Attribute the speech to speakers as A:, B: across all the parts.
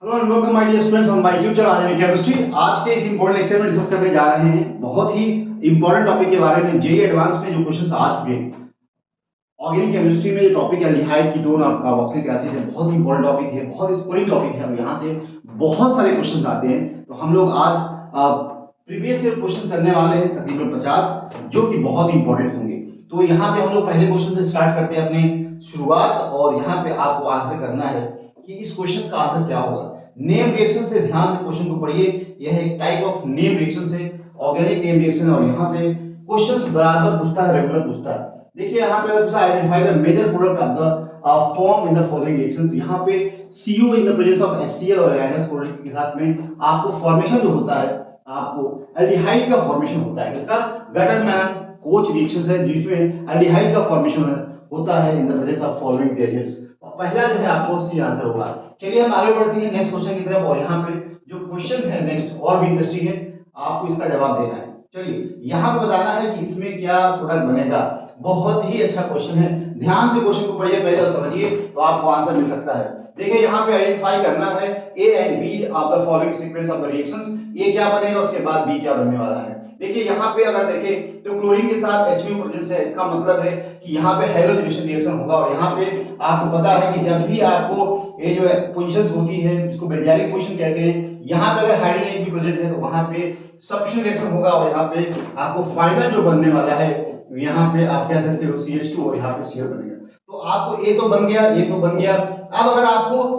A: Hello and welcome my dear students on my YouTube channel Aadhunik chemistry. आज के इस important lecture में discuss करने जा रहे हैं बहुत ही इंपॉर्टेंट टॉपिक के बारे में। जेईई एडवांस में जो क्वेश्चंस आ चुके हैं ऑर्गेनिक केमिस्ट्री में, जो टॉपिक है एल्डिहाइड कीटोन और कार्बोक्सिलिक एसिड है, बहुत इंपॉर्टेंट टॉपिक है, बहुत स्कोरिंग टॉपिक है और यहाँ से बहुत सारे क्वेश्चंस आते हैं। तो हम लोग आज प्रीवियस ईयर क्वेश्चन करने वाले हैं तकरीबन 50, जो कि बहुत इंपॉर्टेंट होंगे। तो यहाँ पे हम लोग पहले क्वेश्चन से स्टार्ट करते हैं अपनी शुरुआत, और यहाँ पे आपको आंसर करना है कि इस क्वेश्चन का आंसर क्या होगा। नेम रिएक्शन से ध्यान से क्वेश्चन को पढ़िए। यह एक टाइप ऑफ नेम रिएक्शन से ऑर्गेनिक नेम रिएक्शन है और यहाँ से क्वेश्चंस बराबर पूछता है, रेगुलर पूछता है। देखिए यहाँ पे अगर पूछा identify the major product of the form in the following reaction, तो यहाँ पे CO in the presence of HCl और NH प्रोडक्ट के साथ में आपको फॉर्मेशन जो होता है, आपको एल्डिहाइड का फॉर्मेशन होता है। इसका गटरमैन कोच रिएक्शन है जिसमें एल्डिहाइड का फॉर्मेशन होता है इन the presence of following reagents. पहला जो है आपको सी आंसर होगा। चलिए हम आगे बढ़ते हैं नेक्स्ट क्वेश्चन की तरफ, और यहाँ पे जो क्वेश्चन है नेक्स्ट और भी इंटरेस्टिंग है, आपको इसका जवाब देना है। चलिए यहाँ पे बताना है कि इसमें क्या प्रोडक्ट बनेगा। बहुत ही अच्छा क्वेश्चन है, ध्यान से क्वेश्चन को पढ़िए पहले और समझिए तो आपको आंसर मिल सकता है। देखिए यहाँ पे आइडेंटिफाई करना है A and B of the following sequence of the reactions. A क्या बनेगा, उसके बाद बी क्या बनने वाला है। देखिए यहाँ पे अगर देखें तो क्लोरीन के साथ HCl प्रेजेंस है, इसका मतलब है कि यहाँ पे हैलोजनेशन रिएक्शन होगा। और यहाँ पे आपको पता है कि जब भी आपको ये जो पोजीशंस होती है जिसको बेंजालिक पोजीशन कहते हैं, यहाँ पे अगर हाइड्रोजन एक भी प्रेजेंट है तो वहां पे सब्स्टिट्यूशन रिएक्शन होगा और यहाँ पे आपको फाइनल जो बनने वाला है यहाँ पे आप कह सकते हो CH2 और यहाँ पे Cl बनेगा। तो आपको ए तो बन गया, ये तो बन गया। अब अगर आपको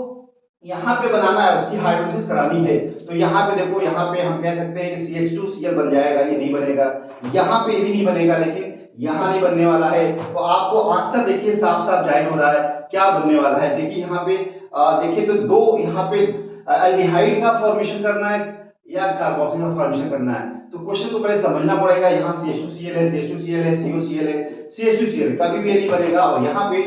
A: यहाँ पे बनाना है, उसकी हाइड्रोलिसिस करानी है, तो यहाँ पे देखो, यहाँ पे हम कह सकते हैं कि CH2Cl बन जाएगा, ये नहीं बनेगा। यहाँ पे भी नहीं बनेगा, लेकिन यहाँ नहीं बनने वाला है। तो आपको आंसर देखिए साफ साफ जाहिर हो रहा है क्या बनने वाला है। देखिए यहाँ पे देखिए तो दो यहाँ पे एल्डिहाइड का फॉर्मेशन करना है या कार्बोक्सिल का फॉर्मेशन करना है। तो क्वेश्चन को पहले समझना पड़ेगा। यहाँ CH2Cl है, CH2Cl है, COCl है, CH2Cl, कभी भी ये नहीं बनेगा। और यहाँ पे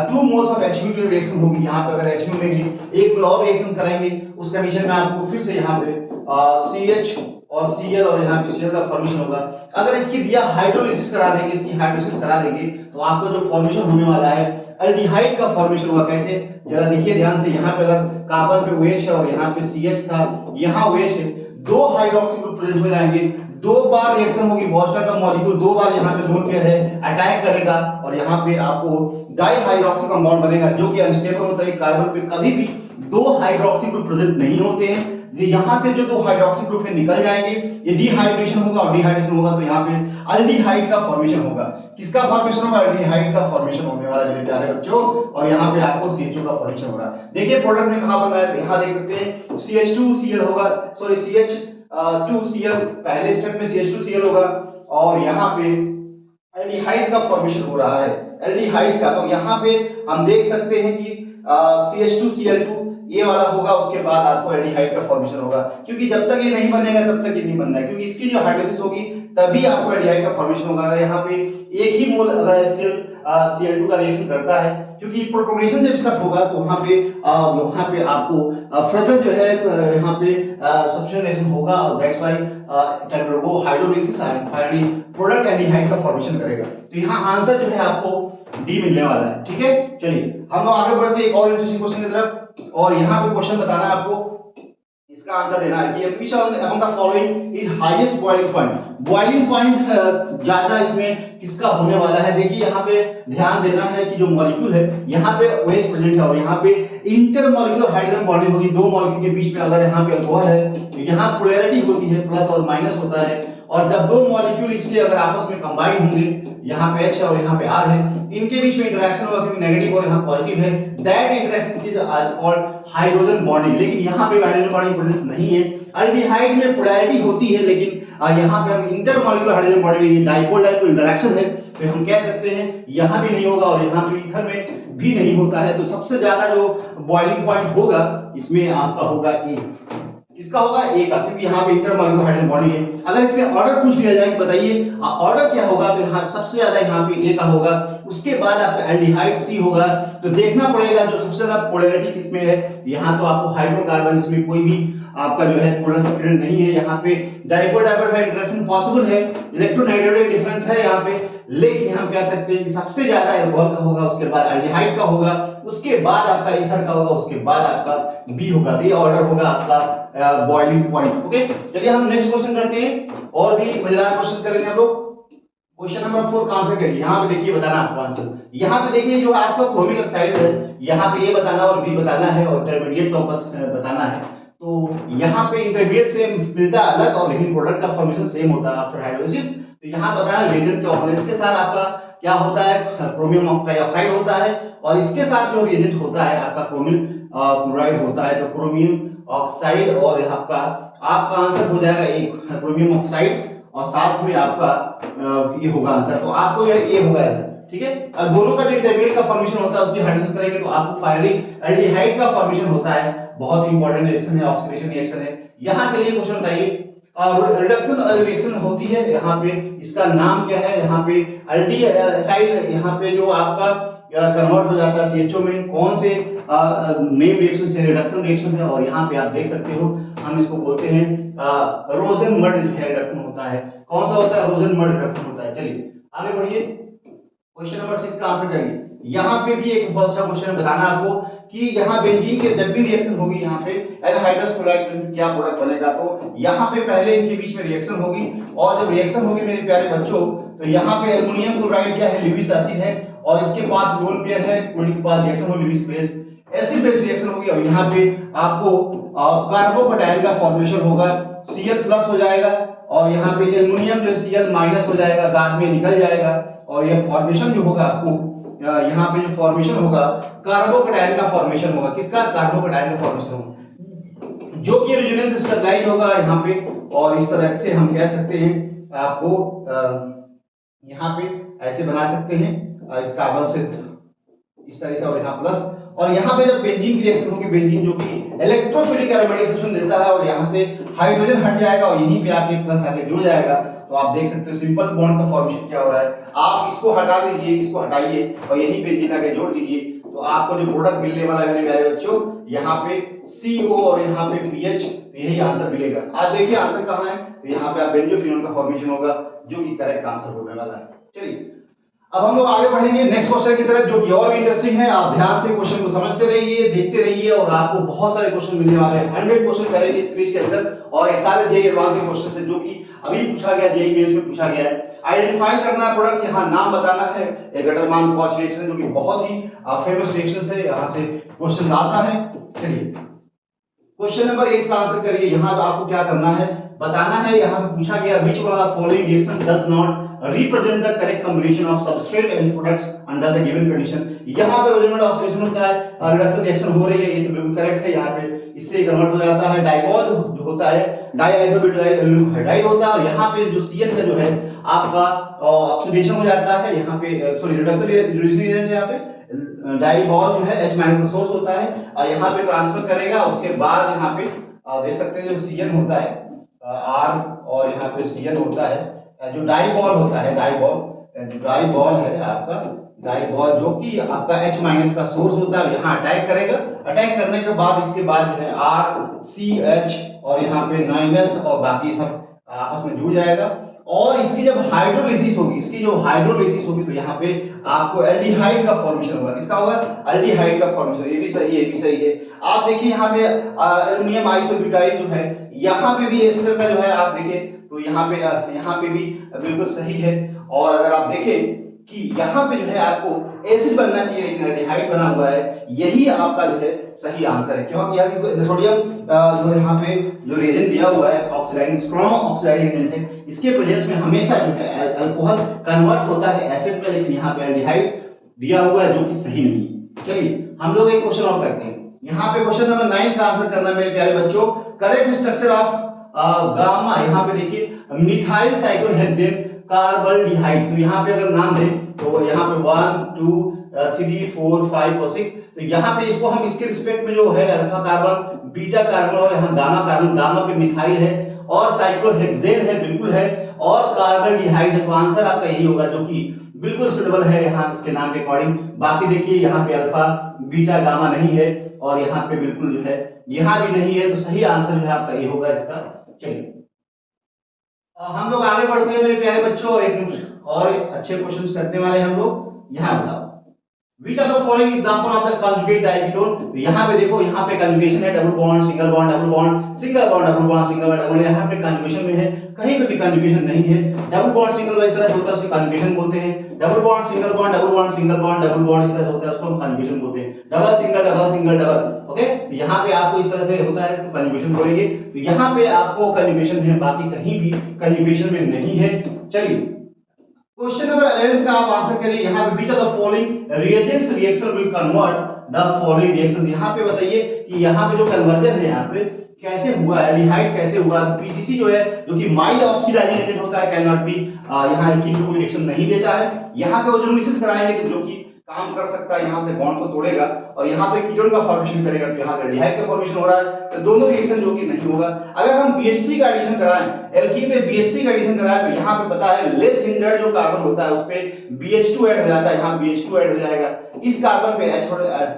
A: 2 मोल्स ऑफ HU की रिएक्शन होगी। यहाँ पे अगर HU लेंगे, एक और रिएक्शन करेंगे, उस कंडीशन में आपको फिर से यहाँ पे CH और Cl और यहाँ पे Cl का फॉर्मेशन होगा। अगर इसकी दिया हाइड्रोलिसिस करा देंगे, इसकी हाइड्रोलिसिस करा देंगे, तो आपको जो फॉर्मेशन होने वाला है एल्डिहाइड का फॉर्मेशन होगा। कैसे, जरा देखिए ध्यान से। यहाँ पे अगर कार्बन पे OH है और यहाँ पे CH था, यहाँ OH है, दो हाइड्रोक्सी ग्रुप प्रेजेंट हो जाएंगे, दो बार रिएक्शन होगी। बॉस्टर का मॉलिक्यूल दो बार यहाँ पे लोन पेयर है, अटैक करेगा और यहाँ पे आपको डाई हाइड्रोक्सी कंपाउंड बनेगा जो कि अनस्टेबल होता है। कार्बन पे कभी भी दो हाइड्रोक्सी ग्रुप प्रेजेंट नहीं होते हैं। यहाँ से जो दो हाइड्रोक्सी ग्रुप है निकल जाएंगे, ये डिहाइड्रेशन होगा और डिहाइड्रेशन होगा तो यहाँ पे एल्डिहाइड का फॉर्मेशन होगा। किसका फॉर्मेशन होगा, एल्डिहाइड का फॉर्मेशन होने वाला है मेरे प्यारे बच्चों। और यहाँ पे आपको CHO का फॉर्मेशन हो रहा है। देखिए प्रोडक्ट में कहां बना है, यहाँ देख सकते हैं CH2Cl होगा, सॉरी CH2Cl, पहले स्टेप में CH2Cl होगा और यहाँ पे एल्डिहाइड का फॉर्मेशन हो रहा है, एल्डिहाइड का। तो यहाँ पे हम देख सकते हैं कि CH2Cl2 ये वाला होगा, उसके बाद आपको एल्डिहाइड का फॉर्मेशन होगा। क्योंकि जब तक ये नहीं बनेगा तब तक ये नहीं बनना है, क्योंकि इसकी जो हाइड्रोलिसिस होगी तभी आपको एल्डिहाइड का फॉर्मेशन होगा। अगर यहाँ पे एक ही मोल अगर HCl Cl2 का रिएक्शन करता है, क्योंकि प्रोपेगेशन जब स्टार्ट होगा तो वहां पे आपको फर्दर जो है यहाँ पे सब्स्टिट्यूशन रिएक्शन होगा और दैट्स व्हाई वो हाइड्रोलिसिस फाइनली प्रोडक्ट एल्डिहाइड का फॉर्मेशन करेगा। तो यहाँ आंसर जो है आपको डी मिलने वाला है। ठीक है, चलिए हम लोग आगे बढ़ते हैं एक और इंटरेस्टिंग क्वेश्चन की तरफ। और यहाँ पे क्वेश्चन बताना है आपको, इसका आंसर देना है कि which among the following is highest boiling point. Boiling point ज्यादा इसमें किसका होने वाला है। देखिए यहाँ पे ध्यान देना है कि जो मॉलिक्यूल है यहाँ पे OH प्रेजेंट है और यहाँ पे इंटरमॉलिक्यूलर हाइड्रोजन बॉन्डिंग होगी। दो मॉलिक्यूल के बीच में अगर यहाँ पे अल्कोहल है तो यहाँ पोलैरिटी होती है, प्लस और माइनस होता है। और जब दो मॉलिक्यूल इसके अगर आपस में कंबाइन होंगे, यहाँ पे H है और यहाँ पे R है, इनके बीच में इंटरेक्शन होगा, क्योंकि नेगेटिव और यहाँ पॉजिटिव है, that interaction is called hydrogen bonding. लेकिन यहाँ पे हाइड्रोजन बॉन्डिंग प्रेजेंस नहीं है। एल्डिहाइड में पोलैरिटी होती है, लेकिन यहाँ पे हम intermolecular hydrogen bonding, dipole dipole interaction है, तो हम कह सकते हैं यहाँ भी नहीं होगा और यहाँ पे ईथर में भी नहीं होता है। तो सबसे ज्यादा जो बॉइलिंग पॉइंट होगा इसमें आपका होगा ए। किसका होगा, ए का, क्योंकि यहाँ पे इंटरमॉलिक्यूलर हाइड्रोजन बॉन्डिंग है। अगर इसमें ऑर्डर पूछ लिया जाए कि बताइए ऑर्डर क्या होगा, तो यहाँ सबसे ज्यादा यहाँ पे ए का होगा, उसके बाद आपका एल्डिहाइड सी होगा। तो देखना पड़ेगा जो सबसे ज्यादा पोलैरिटी किसमें है। यहाँ तो आपको हाइड्रोकार्बन इसमें कोई भी आपका जो है पोलर सब्स्टिट्यूएंट नहीं है। यहाँ पे डाइपोल डाइपोल का इंटरेक्शन पॉसिबल है, इलेक्ट्रोनाइट्रोजन डिफरेंस है यहाँ पे, लेकिन हम कह सकते हैं कि सबसे ज्यादा अल्कोहल का होगा, उसके बाद एल्डिहाइड का होगा, उसके बाद आपका ईथर का होगा, उसके बाद आपका बी होगा। ये ऑर्डर होगा आपका बॉइलिंग पॉइंट। ओके, चलिए हम नेक्स्ट क्वेश्चन करते हैं, और भी मजेदार क्वेश्चन करेंगे हम लोग। क्वेश्चन नंबर 4 का आंसर करिए। यहाँ पे देखिए, बताना आपको आंसर। यहाँ पे देखिए जो आपका क्रोमिक ऑक्साइड है, यहाँ पे ये बताना और बी बताना है, और इंटरमीडिएट तो बताना है। तो यहाँ पे इंटरमीडिएट से मिलता अलग, और लेकिन प्रोडक्ट का फॉर्मेशन सेम होता है आफ्टर हाइड्रोलिसिस। तो यहाँ बताना रिएजेंट के ऑपोनेंट्स के साथ आपका क्या होता है, क्रोमियम ऑक्साइड होता है, और इसके साथ जो रिएजेंट होता है आपका क्रोमियम क्लोराइड होता है। तो क्रोमियम ऑक्साइड और आपका आंसर हो जाएगा एक क्रोमियम ऑक्साइड, और साथ में आपका ये होगा आंसर। तो आपको ये होगा आंसर, ठीक है। अब दोनों का जो इंटरमीडिएट का फॉर्मेशन होता है उसकी हाइड्रोलिसिस करेंगे तो आपको फाइनली एल्डिहाइड का फॉर्मेशन होता है। बहुत इंपॉर्टेंट रिएक्शन है, ऑक्सीडेशन रिएक्शन है। यहाँ चलिए क्वेश्चन बताइए, रिडक्शन रिएक्शन होती है, यहाँ पे इसका नाम क्या है, यहाँ पे एल्डिहाइड, यहाँ पे जो आपका कन्वर्ट हो जाता है CHO में, कौन से नेम रिएक्शन से रिडक्शन रिएक्शन है, और यहाँ पे आप देख सकते हो हम इसको बोलते हैं रोजन-मड रिडक्शन होता है। कौन सा होता है, रोजन-मड रिडक्शन होता है। चलिए आगे बढ़िए, क्वेश्चन नंबर 6 का आंसर करिए। यहाँ पे भी एक बहुत अच्छा क्वेश्चन बताना आपको कि यहाँ बेंजीन के जब भी रिएक्शन होगी, यहाँ पे एनहाइड्रस क्लोराइड क्या प्रोडक्ट बनेगा। तो यहाँ पे पहले इनके बीच में रिएक्शन होगी, और जब रिएक्शन होगी मेरे प्यारे बच्चों, तो यहाँ पे एल्युमिनियम क्लोराइड क्या है, लुईस एसिड है, और इसके पास लोन पेयर है, के पास रिएक्शन होगी Lewis base, acid base reaction होगी, और यहाँ पे आपको कार्बोकैटायन का फॉर्मेशन होगा, Cl+ हो जाएगा, और यहाँ पे एल्युमिनियम जो Cl- हो जाएगा, बाद में निकल जाएगा, और ये फॉर्मेशन जो होगा आपको यहाँ पे जो फॉर्मेशन होगा कार्बोकैटायन का फॉर्मेशन होगा। किसका, कार्बोकैटायन का फॉर्मेशन होगा, जो कि रेजोनेंस स्टेबलाइज होगा यहाँ पे, और इस तरह से हम कह सकते हैं आपको यहाँ पे ऐसे बना सकते हैं इस कार्बन से इस तरह से, और यहाँ प्लस, और यहाँ पे जब बेंजीन की रिएक्शन होगी, बेंजीन जो कि इलेक्ट्रोफिलिक एरोमेटिक देता है, और यहाँ से हाइड्रोजन हट जाएगा और यहीं पे आके प्लस आके जुड़ जाएगा। तो आप देख सकते हो सिंपल बॉन्ड का फॉर्मेशन क्या हो रहा है। आप इसको हटा दीजिए, इसको हटाइए, और यहीं बेंजीन आके जोड़ दीजिए, तो आपको जो प्रोडक्ट मिलने वाला है मेरे प्यारे बच्चों, यहाँ पे CO और यहाँ पे PH, तो यही आंसर मिलेगा। आप देखिए आंसर कहाँ है, तो यहाँ पे आप बेंजोफिनोल का फॉर्मेशन होगा, जो कि करेक्ट आंसर होने वाला है। चलिए अब हम लोग आगे बढ़ेंगे नेक्स्ट क्वेश्चन की तरफ, जो कि और भी इंटरेस्टिंग है। आप ध्यान से क्वेश्चन को समझते रहिए, देखते रहिए, और आपको बहुत सारे क्वेश्चन मिलने वाले हैं। 100 क्वेश्चन करेंगे इस क्विज के अंदर, और ये सारे जेईई एडवांस के क्वेश्चन है जो कि अभी पूछा गया, जेईई मेंस में पूछा गया है। आइडेंटिफाई करना है प्रोडक्ट, यहाँ नाम बताना है, गटरमान कॉच रिएक्शन, जो कि बहुत ही फेमस रिएक्शन है, यहाँ से क्वेश्चन आता है। चलिए क्वेश्चन नंबर 8 का आंसर करिए। यहाँ आपको क्या करना है, बताना है। यहाँ पे पूछा गया which one of the following reaction does not represent the correct combination of substrate and products under the given condition। यहाँ पे रोजनमेंट ऑक्सीडेशन होता है, रिडक्शन रिएक्शन हो रही है, ये तो बिल्कुल करेक्ट है। यहाँ पे इससे कन्वर्ट हो जाता है, डाइबॉल जो होता है डाइआइसोब्यूटाइल हाइड्राइड होता है, और यहाँ पे जो Cl का जो है आपका ऑक्सीडेशन हो जाता है, यहाँ पे सॉरी रिडक्शन रिएक्शन, यहाँ पे डाइबॉल जो है H- का सोर्स होता है, और यहाँ पे ट्रांसफर करेगा, उसके बाद यहाँ पे देख सकते हैं जो Cl होता है R, और यहाँ पे Cl होता है जो डाइबॉल होता है, डाइबॉल है आपका, डाइबॉल जो कि आपका H- का सोर्स होता है, यहाँ अटैक करेगा। अटैक करने के बाद इसके बाद जो है RCH और यहाँ पे 9S और बाकी सब आपस में जुड़ जाएगा, और इसकी जब हाइड्रोलिसिस होगी, इसकी जो हाइड्रोलिसिस होगी, तो यहाँ पे आपको एल्डिहाइड का फॉर्मेशन होगा। किसका होगा, एल्डिहाइड का फॉर्मेशन। ये भी सही है, ये भी सही है। आप देखिए यहाँ पे एल्युमिनियम आइसोब्यूटाइल जो है, यहाँ पे भी एस्टर का जो है आप देखिए, तो यहाँ पे भी बिल्कुल सही है। और अगर आप देखें कि यहाँ पे जो है आपको एसिड बनना चाहिए, लेकिन एल्डिहाइड बना हुआ है, यही आपका जो है सही आंसर है। क्योंकि यहाँ सोडियम जो है यहाँ पे जो रिएजेंट दिया हुआ है ऑक्सीडाइजिंग, स्ट्रॉन्ग ऑक्सीडाइजिंग एजेंट है, इसके प्रेजेंस में हमेशा जो है अल्कोहल कन्वर्ट होता है एसिड में, लेकिन यहाँ पे एल्डिहाइड दिया हुआ है, जो कि सही नहीं है। चलिए हम लोग एक क्वेश्चन और करते हैं। यहाँ पे क्वेश्चन नंबर 9 का आंसर करना मेरे प्यारे बच्चों, करेक्ट स्ट्रक्चर ऑफ गामा। यहाँ पे देखिए मिथाइल साइक्लोहेक्सेन कार्बल्डिहाइड, तो यहाँ पे अगर नाम दें तो यहाँ पे 1 2 3 4 5 और 6, तो यहाँ पे इसको हम इसके रिस्पेक्ट में जो है अल्फा कार्बन, बीटा कार्बन, और यहाँ गामा कार्बन, गामा पे मिथाइल है और साइक्लोहेक्सेन है, बिल्कुल है, और कार्बल्डिहाइड है। तो आंसर आपका यही होगा, जो कि बिल्कुल सुटेबल है यहाँ इसके नाम के अकॉर्डिंग। बाकी देखिए यहाँ पे अल्फा बीटा गामा नहीं है, और यहाँ पे बिल्कुल जो है यहाँ भी नहीं है, तो सही आंसर जो है आपका ए होगा इसका। चलिए हम लोग आगे बढ़ते हैं मेरे प्यारे बच्चों, और एक और अच्छे क्वेश्चंस करने वाले हैं हम लोग। यहाँ बताओ Which are the following example of the conjugate diketone? तो यहाँ पे देखो, यहाँ पे कंजुगेशन है, double bond single bond double bond single bond double bond single bond double, यहाँ पे कंजुगेशन में है, कहीं पे भी कंजुगेशन नहीं है। डबल बॉन्ड सिंगल बॉन्ड इस तरह से होता है उसको कंजुगेशन बोलते हैं। Double bond single bond double bond single bond double bond इस तरह से होता है उसको हम कंजुगेशन बोलते हैं। Double single double, okay. तो यहाँ पे आपको इस तरह से होता है तो कंजुगेशन बोलेंगे। तो यहाँ पे आपको कंजुगेशन है, बाकी कहीं भी कंजुगेशन में नहीं है। चलिए क्वेश्चन नंबर 11 का आप आंसर करिए। यहाँ पे which of the following reagents reaction will convert the following reaction? यहाँ पे बताइए कि यहाँ पे जो कन्वर्जन है यहाँ पे कैसे हुआ, एल्डिहाइड कैसे हुआ। पीसीसी जो है जो कि माइल्ड ऑक्सीडाइजिंग एजेंट होता है, कैन नॉट बी, यहाँ कीटो कोई रिएक्शन नहीं देता है। यहाँ पे ओजोनोलिसिस कराएंगे तो जो कि काम कर सकता है, यहाँ से बॉन्ड को तोड़ेगा और यहाँ पे कीटोन का फॉर्मेशन करेगा, तो यहाँ पे एल्डिहाइड का फॉर्मेशन हो रहा है, तो दोनों रिएक्शन जो कि नहीं होगा। अगर हम BH3 का एडिशन कराएं, एल्कीन में BH3 का एडिशन कराएं, तो यहाँ पे पता है लेस हिंडर्ड जो कार्बन होता है उस पे BH2 ऐड हो जाता है, यहाँ BH2 ऐड हो जाएगा, इस कार्बन पे H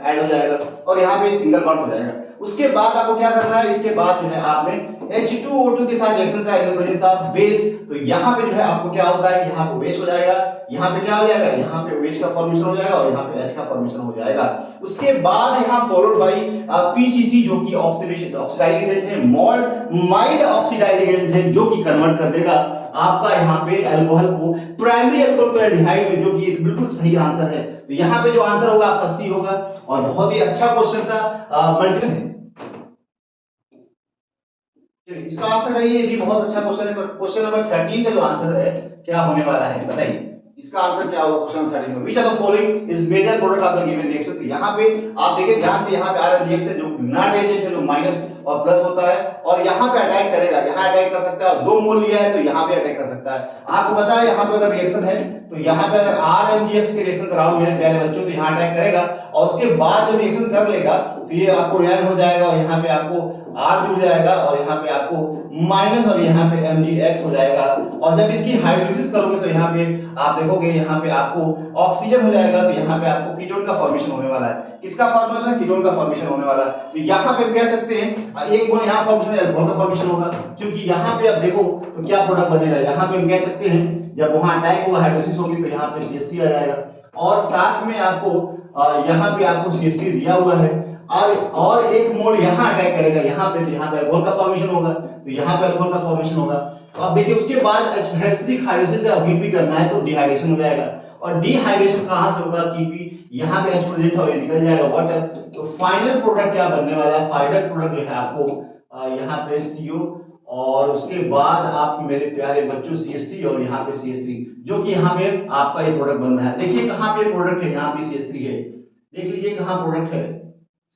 A: ऐड हो जाएगा और यहाँ पे सिंगल बॉन्ड हो जाएगा। उसके बाद आपको क्या करना है, इसके बाद जो है आपने H2O2 के साथ रिएक्शन का प्रेजेंस ऑफ बेस, तो यहाँ पे जो है आपको क्या होता है कि यहाँ पे OH हो जाएगा, यहाँ पे क्या हो जाएगा, यहाँ पे OH का फॉर्मेशन हो जाएगा और यहाँ पे H का फॉर्मेशन हो जाएगा। उसके बाद यहाँ फॉलोड बाय PCC जो कि ऑक्सीडाइजिंग एजेंट है, माइल्ड ऑक्सीडाइजिंग एजेंट है, जो कि कन्वर्ट कर देगा आपका यहाँ पे अल्कोहल को प्राइमरी अल्कोहल को एल्डिहाइड में, जो कि बिल्कुल सही आंसर है। तो यहाँ पे जो आंसर होगा आपका सी होगा और बहुत ही अच्छा क्वेश्चन था, मल्टीपल है। इसका आंसर है, ये भी बहुत अच्छा क्वेश्चन है। क्वेश्चन नंबर 13 का जो आंसर है क्या होने वाला है बताइए, इसका आंसर क्या होगा क्वेश्चन 13 में। Which of the following is major product of the given reaction? तो यहाँ पे आप देखिए ध्यान से, यहाँ पे आ रहा है रिएक्शन जो नॉट एजेंट है, जो माइनस और प्लस होता है और यहाँ पे अटैक करेगा, यहाँ अटैक कर सकता है, 2 मोल लिया है तो यहाँ पे अटैक कर सकता है। आपको पता है यहाँ पे अगर रिएक्शन है तो यहाँ पे अगर RMGX के रिएक्शन कराओ मेरे प्यारे बच्चों, तो यहाँ अटैक करेगा और उसके बाद जब रिएक्शन कर लेगा तो ये आपको N हो जाएगा और यहाँ पे आपको R जुड़ जाएगा और यहाँ पे आपको माइनस और यहाँ पे MgX हो जाएगा। और जब इसकी हाइड्रोलिसिस करोगे तो यहाँ पे आप देखोगे यहाँ पे आपको ऑक्सीजन हो जाएगा, तो यहाँ पे आपको कीटोन का फॉर्मेशन होने वाला है। किसका फॉर्मेशन? कीटोन का फॉर्मेशन होने वाला है। तो यहाँ पे कह सकते हैं एक बोल यहाँ फॉर्मेशन है, अल्कोहल का फॉर्मेशन होगा, क्योंकि यहाँ पे आप देखो तो क्या प्रोडक्ट बनेगा। यहाँ पे हम कह सकते हैं जब वहाँ अटैक होगा, हाइड्रोलिसिस होगी, तो यहाँ पे CH3 आ जाएगा और साथ में आपको यहाँ पे आपको CH3 दिया हुआ है और एक मोल यहाँ अटैक करेगा यहाँ पे, तो यहाँ पे अल्कोहल का फॉर्मेशन होगा, तो यहाँ पे अल्कोहल का फॉर्मेशन होगा। तो अब देखिए उसके बाद एसिडिक हाइड्रोलिसिस जब हीट भी करना है तो डिहाइड्रेशन हो जाएगा और डिहाइड्रेशन कहाँ से होगा, क्योंकि यहाँ पे H प्रेजेंट और ये निकल जाएगा वाटर। तो फाइनल प्रोडक्ट क्या बनने वाला है, फाइनल प्रोडक्ट जो है आपको यहाँ पे CO और उसके बाद आप मेरे प्यारे बच्चों CH3 और यहाँ पे CH3, जो कि यहाँ पे आपका ये प्रोडक्ट बन रहा है। देखिए कहाँ पे प्रोडक्ट है, यहाँ पे CH3 है, देख लीजिए कहाँ प्रोडक्ट है,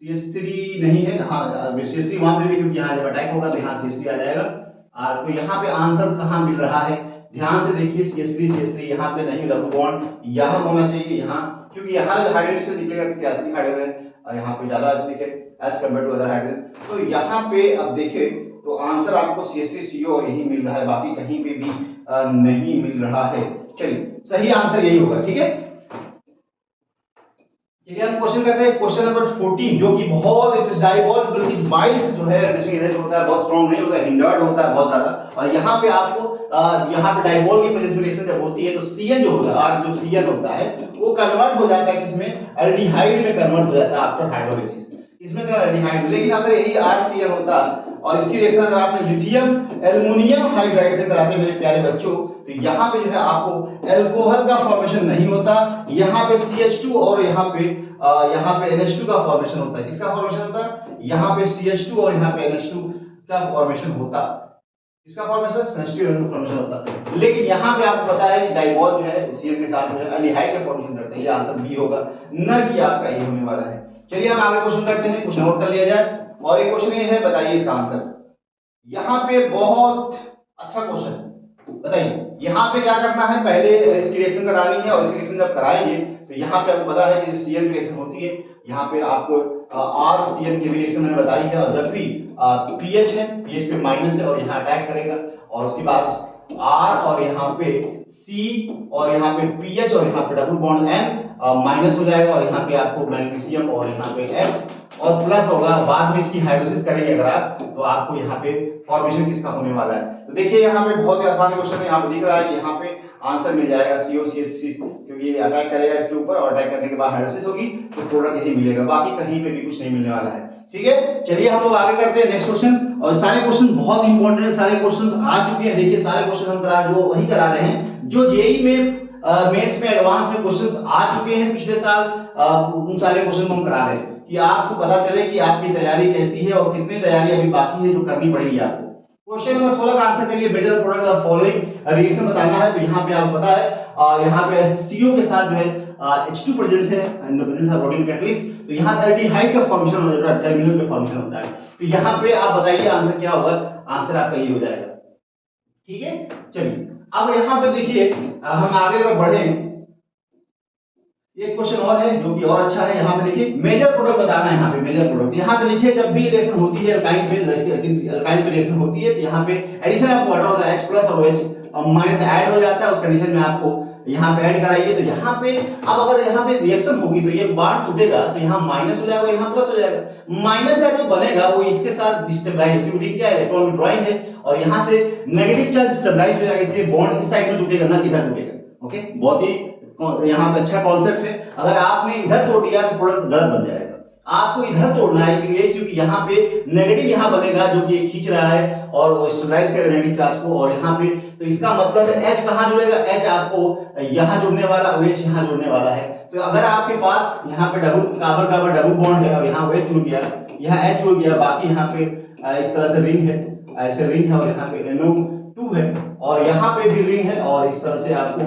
A: CH3 नहीं है, हाँ CH3 वहां पे भी, क्योंकि यहाँ जब अटैक होगा तो यहाँ CH3 आ जाएगा। और तो यहाँ पे आंसर कहाँ मिल रहा है, ध्यान से देखिए, CH3 यहाँ पे नहीं, डबल बॉन्ड यहाँ होना चाहिए, यहाँ, क्योंकि यहाँ हाइड्रोजन निकलेगा क्योंकि एसिडिक हाइड्रोजन यहाँ पे ज्यादा एसिडिक है as compare to other hydrogen. तो यहाँ पे अब देखिए तो आंसर आपको CH3CO और यही मिल रहा है, बाकी कहीं पे भी नहीं मिल रहा है। चलिए सही आंसर यही होगा, ठीक है। चलिए हम क्वेश्चन करते हैं, क्वेश्चन नंबर 14, जो कि बहुत इट इज डाइबॉल, बल्कि माइल्ड जो है रिड्यूसिंग एजेंट होता है, बहुत स्ट्रांग नहीं होता है, हिंडर्ड होता है बहुत ज्यादा। और यहाँ पे आपको यहाँ पे डाइबॉल की प्रेजेंस में रिएक्शन जब होती है तो CN जो होता है, जो CN होता है वो कन्वर्ट हो जाता है किसमें, एल्डिहाइड में कन्वर्ट हो जाता है आफ्टर हाइड्रोलिसिस, इसमें तो एल्डिहाइड। लेकिन अगर यही RCN होता और इसकी रिएक्शन अगर आपने लिथियम एल्युमिनियम हाइड्राइड से कराते मेरे प्यारे बच्चों, तो यहाँ पे जो है आपको अल्कोहल का फॉर्मेशन नहीं होता, यहाँ पे CH2 और यहाँ पे NH2 का फॉर्मेशन होता है। किसका फॉर्मेशन होता है? यहाँ पे CH2 और यहाँ पे NH2 का फॉर्मेशन होता। इसका फॉर्मेशन NH2 फॉर्मेशन होता। लेकिन यहाँ पे आपको पता है कि डाइबॉल जो है CN के साथ जो है एल्डिहाइड का फॉर्मेशन करता है, ये आंसर बी होगा, न कि आपका ये होने वाला है। चलिए हम आगे क्वेश्चन करते हैं, कुछ नोट कर लिया जाए। और एक क्वेश्चन ये है, बताइए इसका आंसर। यहाँ पे बहुत अच्छा क्वेश्चन, बताइए यहाँ पे क्या करना है, पहले इसकी रिएक्शन करानी है और इसकी रिएक्शन जब कराएंगे तो यहाँ पे आपको पता है कि CN रिएक्शन होती है, यहाँ पे आपको RCN की रिएक्शन मैंने बताई है, और जब भी pH है, pH पे माइनस है और यहाँ अटैक करेगा और उसके बाद R और यहाँ पे C और यहाँ पे PH और यहाँ पे डबल बॉन्ड N माइनस हो जाएगा और यहाँ पे आपको मैग्नीशियम और यहाँ पे X और प्लस होगा, बाद में इसकी हाइड्रोलिसिस करेंगे अगर आप, तो आपको यहाँ पे फॉर्मेशन किसका होने वाला है। तो देखिए यहाँ पे बहुत ही आसान क्वेश्चन है, यहाँ पे दिख रहा है कि यहाँ पे आंसर मिल जाएगा COCH6, क्योंकि ये अटैक करेगा इसके ऊपर और अटैक करने के बाद हाइड्रोलिसिस होगी तो प्रोडक्ट यही मिलेगा, बाकी कहीं पे भी कुछ नहीं मिलने वाला है। ठीक है, चलिए हम लोग आगे करते हैं नेक्स्ट क्वेश्चन। और सारे क्वेश्चन बहुत इंपॉर्टेंट है, सारे क्वेश्चन आ चुके हैं। देखिए सारे क्वेश्चन हम करा जो वही करा रहे हैं जो जेईई में मेंस में एडवांस में क्वेश्चंस आ चुके हैं पिछले साल, उन सारे क्वेश्चन को हम करा रहे हैं कि आपको पता चले कि आपकी तैयारी कैसी है और कितनी तैयारी अभी बाकी है जो करनी पड़ेगी आपको। क्वेश्चन नंबर 16 का आंसर करिए, major product of following reaction बताना है। तो यहाँ पे आपको पता है यहाँ पे CO के साथ जो है H2 प्रेजेंस है इन the presence of protein catalyst, तो यहाँ एल्डिहाइड का फॉर्मेशन हो जाता है, टर्मिनल पे फॉर्मेशन होता है। तो यहाँ पे आप बताइए आंसर क्या होगा, आंसर आपका ये हो जाएगा। ठीक है, चलिए अब यहाँ पे देखिए हम आगे अगर बढ़े, एक क्वेश्चन और है जो कि और अच्छा है। यहाँ पे देखिए मेजर प्रोडक्ट बताना है, यहाँ पे मेजर प्रोडक्ट। यहाँ पे देखिए जब भी रिएक्शन होती है अल्काइन पे रिएक्शन होती है तो यहाँ पे एडिशन ऑफ वाटर होता है, H प्लस और H माइनस ऐड हो जाता है, उस कंडीशन में आपको यहाँ पे ऐड कराइए। तो यहाँ पे अब अगर यहाँ पे रिएक्शन होगी तो ये बांड टूटेगा तो यहाँ माइनस हो जाएगा, यहाँ प्लस हो जाएगा। माइनस है जो बनेगा वो इसके साथ डिस्टेबलाइज, क्योंकि क्या है इलेक्ट्रॉन ड्राइंग है और यहाँ से नेगेटिव चार्ज स्टेबलाइज हो जाएगा, इसलिए बॉन्ड इस साइड में टूटेगा ना इधर टूटेगा। ओके, बहुत ही यहाँ पे अच्छा कॉन्सेप्ट है। अगर आपने इधर तोड़ दिया तो प्रोडक्ट गलत बन जाएगा, आपको इधर तोड़ना है, इसलिए क्योंकि यहाँ पे नेगेटिव यहाँ बनेगा जो कि खींच रहा है और वो स्टेबलाइज करेगा नेगेटिव चार्ज को, और यहाँ पे तो इसका मतलब है H कहाँ जुड़ेगा, H आपको यहाँ जुड़ने वाला, OH यहाँ जुड़ने वाला है। तो अगर आपके पास यहाँ पे डबल कार्बन डबल बॉन्ड है और यहाँ OH जुड़ गया, यहाँ H जुड़ गया, बाकी यहाँ पे इस तरह से रिंग है, ऐसे रिंग है और यहाँ पे NO2 है और यहाँ पे भी रिंग है और इस तरह से आपको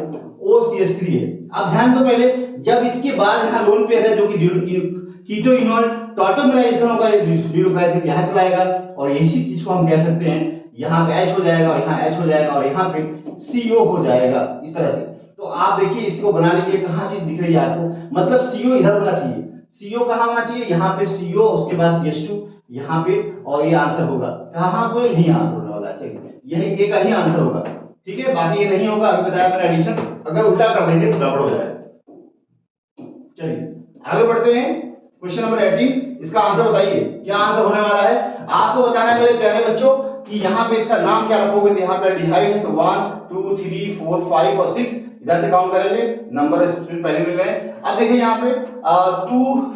A: OCH3 है। अब ध्यान दो, पहले जब इसके बाद यहाँ लोन पेयर है जो कि कीटोइनॉल टॉटोमराइजेशन होगा, ड्यूलोक्राइजेशन यहाँ चलाएगा और इसी चीज को हम कह सकते हैं यहाँ पे H हो जाएगा और यहाँ H हो जाएगा और यहाँ पे CO हो जाएगा इस तरह से। तो आप देखिए इसको बनाने के लिए कहाँ चीज दिख रही है आपको, मतलब CO इधर होना चाहिए, CO कहाँ होना चाहिए, यहाँ पे CO, उसके बाद CH2 यहाँ पे, और ये आंसर होगा कहाँ पे, यही आंसर होने वाला है। चलिए यही एक ही आंसर होगा, ठीक है, बाकी ये नहीं होगा। अभी बताया मैंने एडिशन, अगर उल्टा कर देंगे तो गड़बड़ हो जाएगा। चलिए आगे बढ़ते हैं, क्वेश्चन नंबर 18, इसका आंसर बताइए क्या आंसर होने वाला है। आपको बताना है मेरे प्यारे बच्चों कि यहाँ पे इसका नाम क्या रखोगे। तो यहाँ पे एल्डिहाइड है तो 1 2 3 4 5 और 6 इधर से काउंट करेंगे, नंबर स्टूडेंट पहले मिल गए। अब देखिए यहाँ पे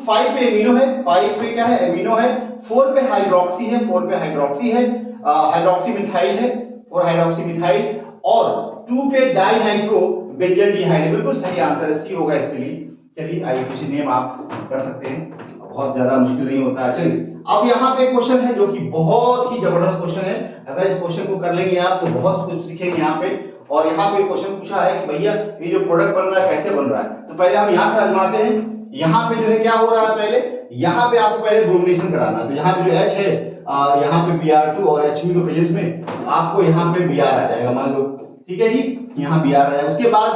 A: 5 पे एमिनो है, 5 पे क्या है एमिनो है, 4 पे हाइड्रोक्सी है, 4 पे हाइड्रोक्सी है, हाइड्रोक्सी मिथाइल है और हाइड्रोक्सी मिथाइल, और 2 पे डाइनाइट्रो बेंजल डिहाइड, बिल्कुल सही आंसर है, सी होगा इसके लिए। चलिए आईयूपीएसी नेम आप कर सकते हैं, बहुत ज्यादा मुश्किल नहीं होता है। चलिए अब यहाँ पे क्वेश्चन है जो कि बहुत ही जबरदस्त क्वेश्चन है, अगर इस क्वेश्चन को कर लेंगे आप तो बहुत कुछ सीखेंगे यहाँ पे। और यहाँ पे क्वेश्चन पूछा है कि भैया ये जो प्रोडक्ट बन रहा है कैसे बन रहा है, तो पहले हम यहाँ से आजमाते हैं। यहाँ पे जो है क्या हो रहा है, पहले यहाँ पे आपको पहले ब्रोमिनेशन कराना, तो यहाँ पे जो H है यहाँ पे Br2 और Hb के प्रेजेंस में आपको यहाँ पे Br आ जाएगा, मान लो, ठीक है जी, यहाँ Br आ जाएगा। उसके बाद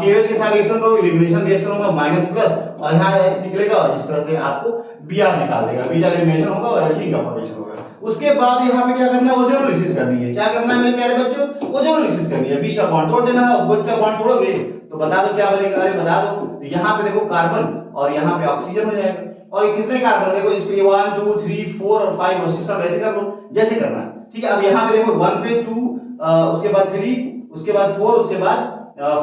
A: KOH के साथ रिएक्शन तो एलिमिनेशन रिएक्शन होगा माइनस प्लस और यहाँ H निकलेगा और इस तरह से आपको Br निकाल देगा, बीटा एलिमिनेशन होगा और एल्कीन का फॉर्मेशन होगा। उसके बाद यहाँ पे क्या करना है, ओजोनोलिसिस करनी है। क्या करना है मेरे प्यारे बच्चों, ओजोनोलिसिस करनी है, बीच का बॉन्ड तोड़ देना है, और बीच का बॉन्ड तोड़ोगे तो बता दो क्या बनेगा, अरे बता दो। तो यहाँ पे देखो कार्बन और यहाँ पे ऑक्सीजन हो जाएगा, और ये कितने कार्बन देखो इसके लिए 1 2 3 4 और 5 और 6 का वैसे कर लो जैसे करना है, ठीक है। अब यहाँ पे देखो 1 पे 2 उसके बाद 3 उसके बाद 4 उसके बाद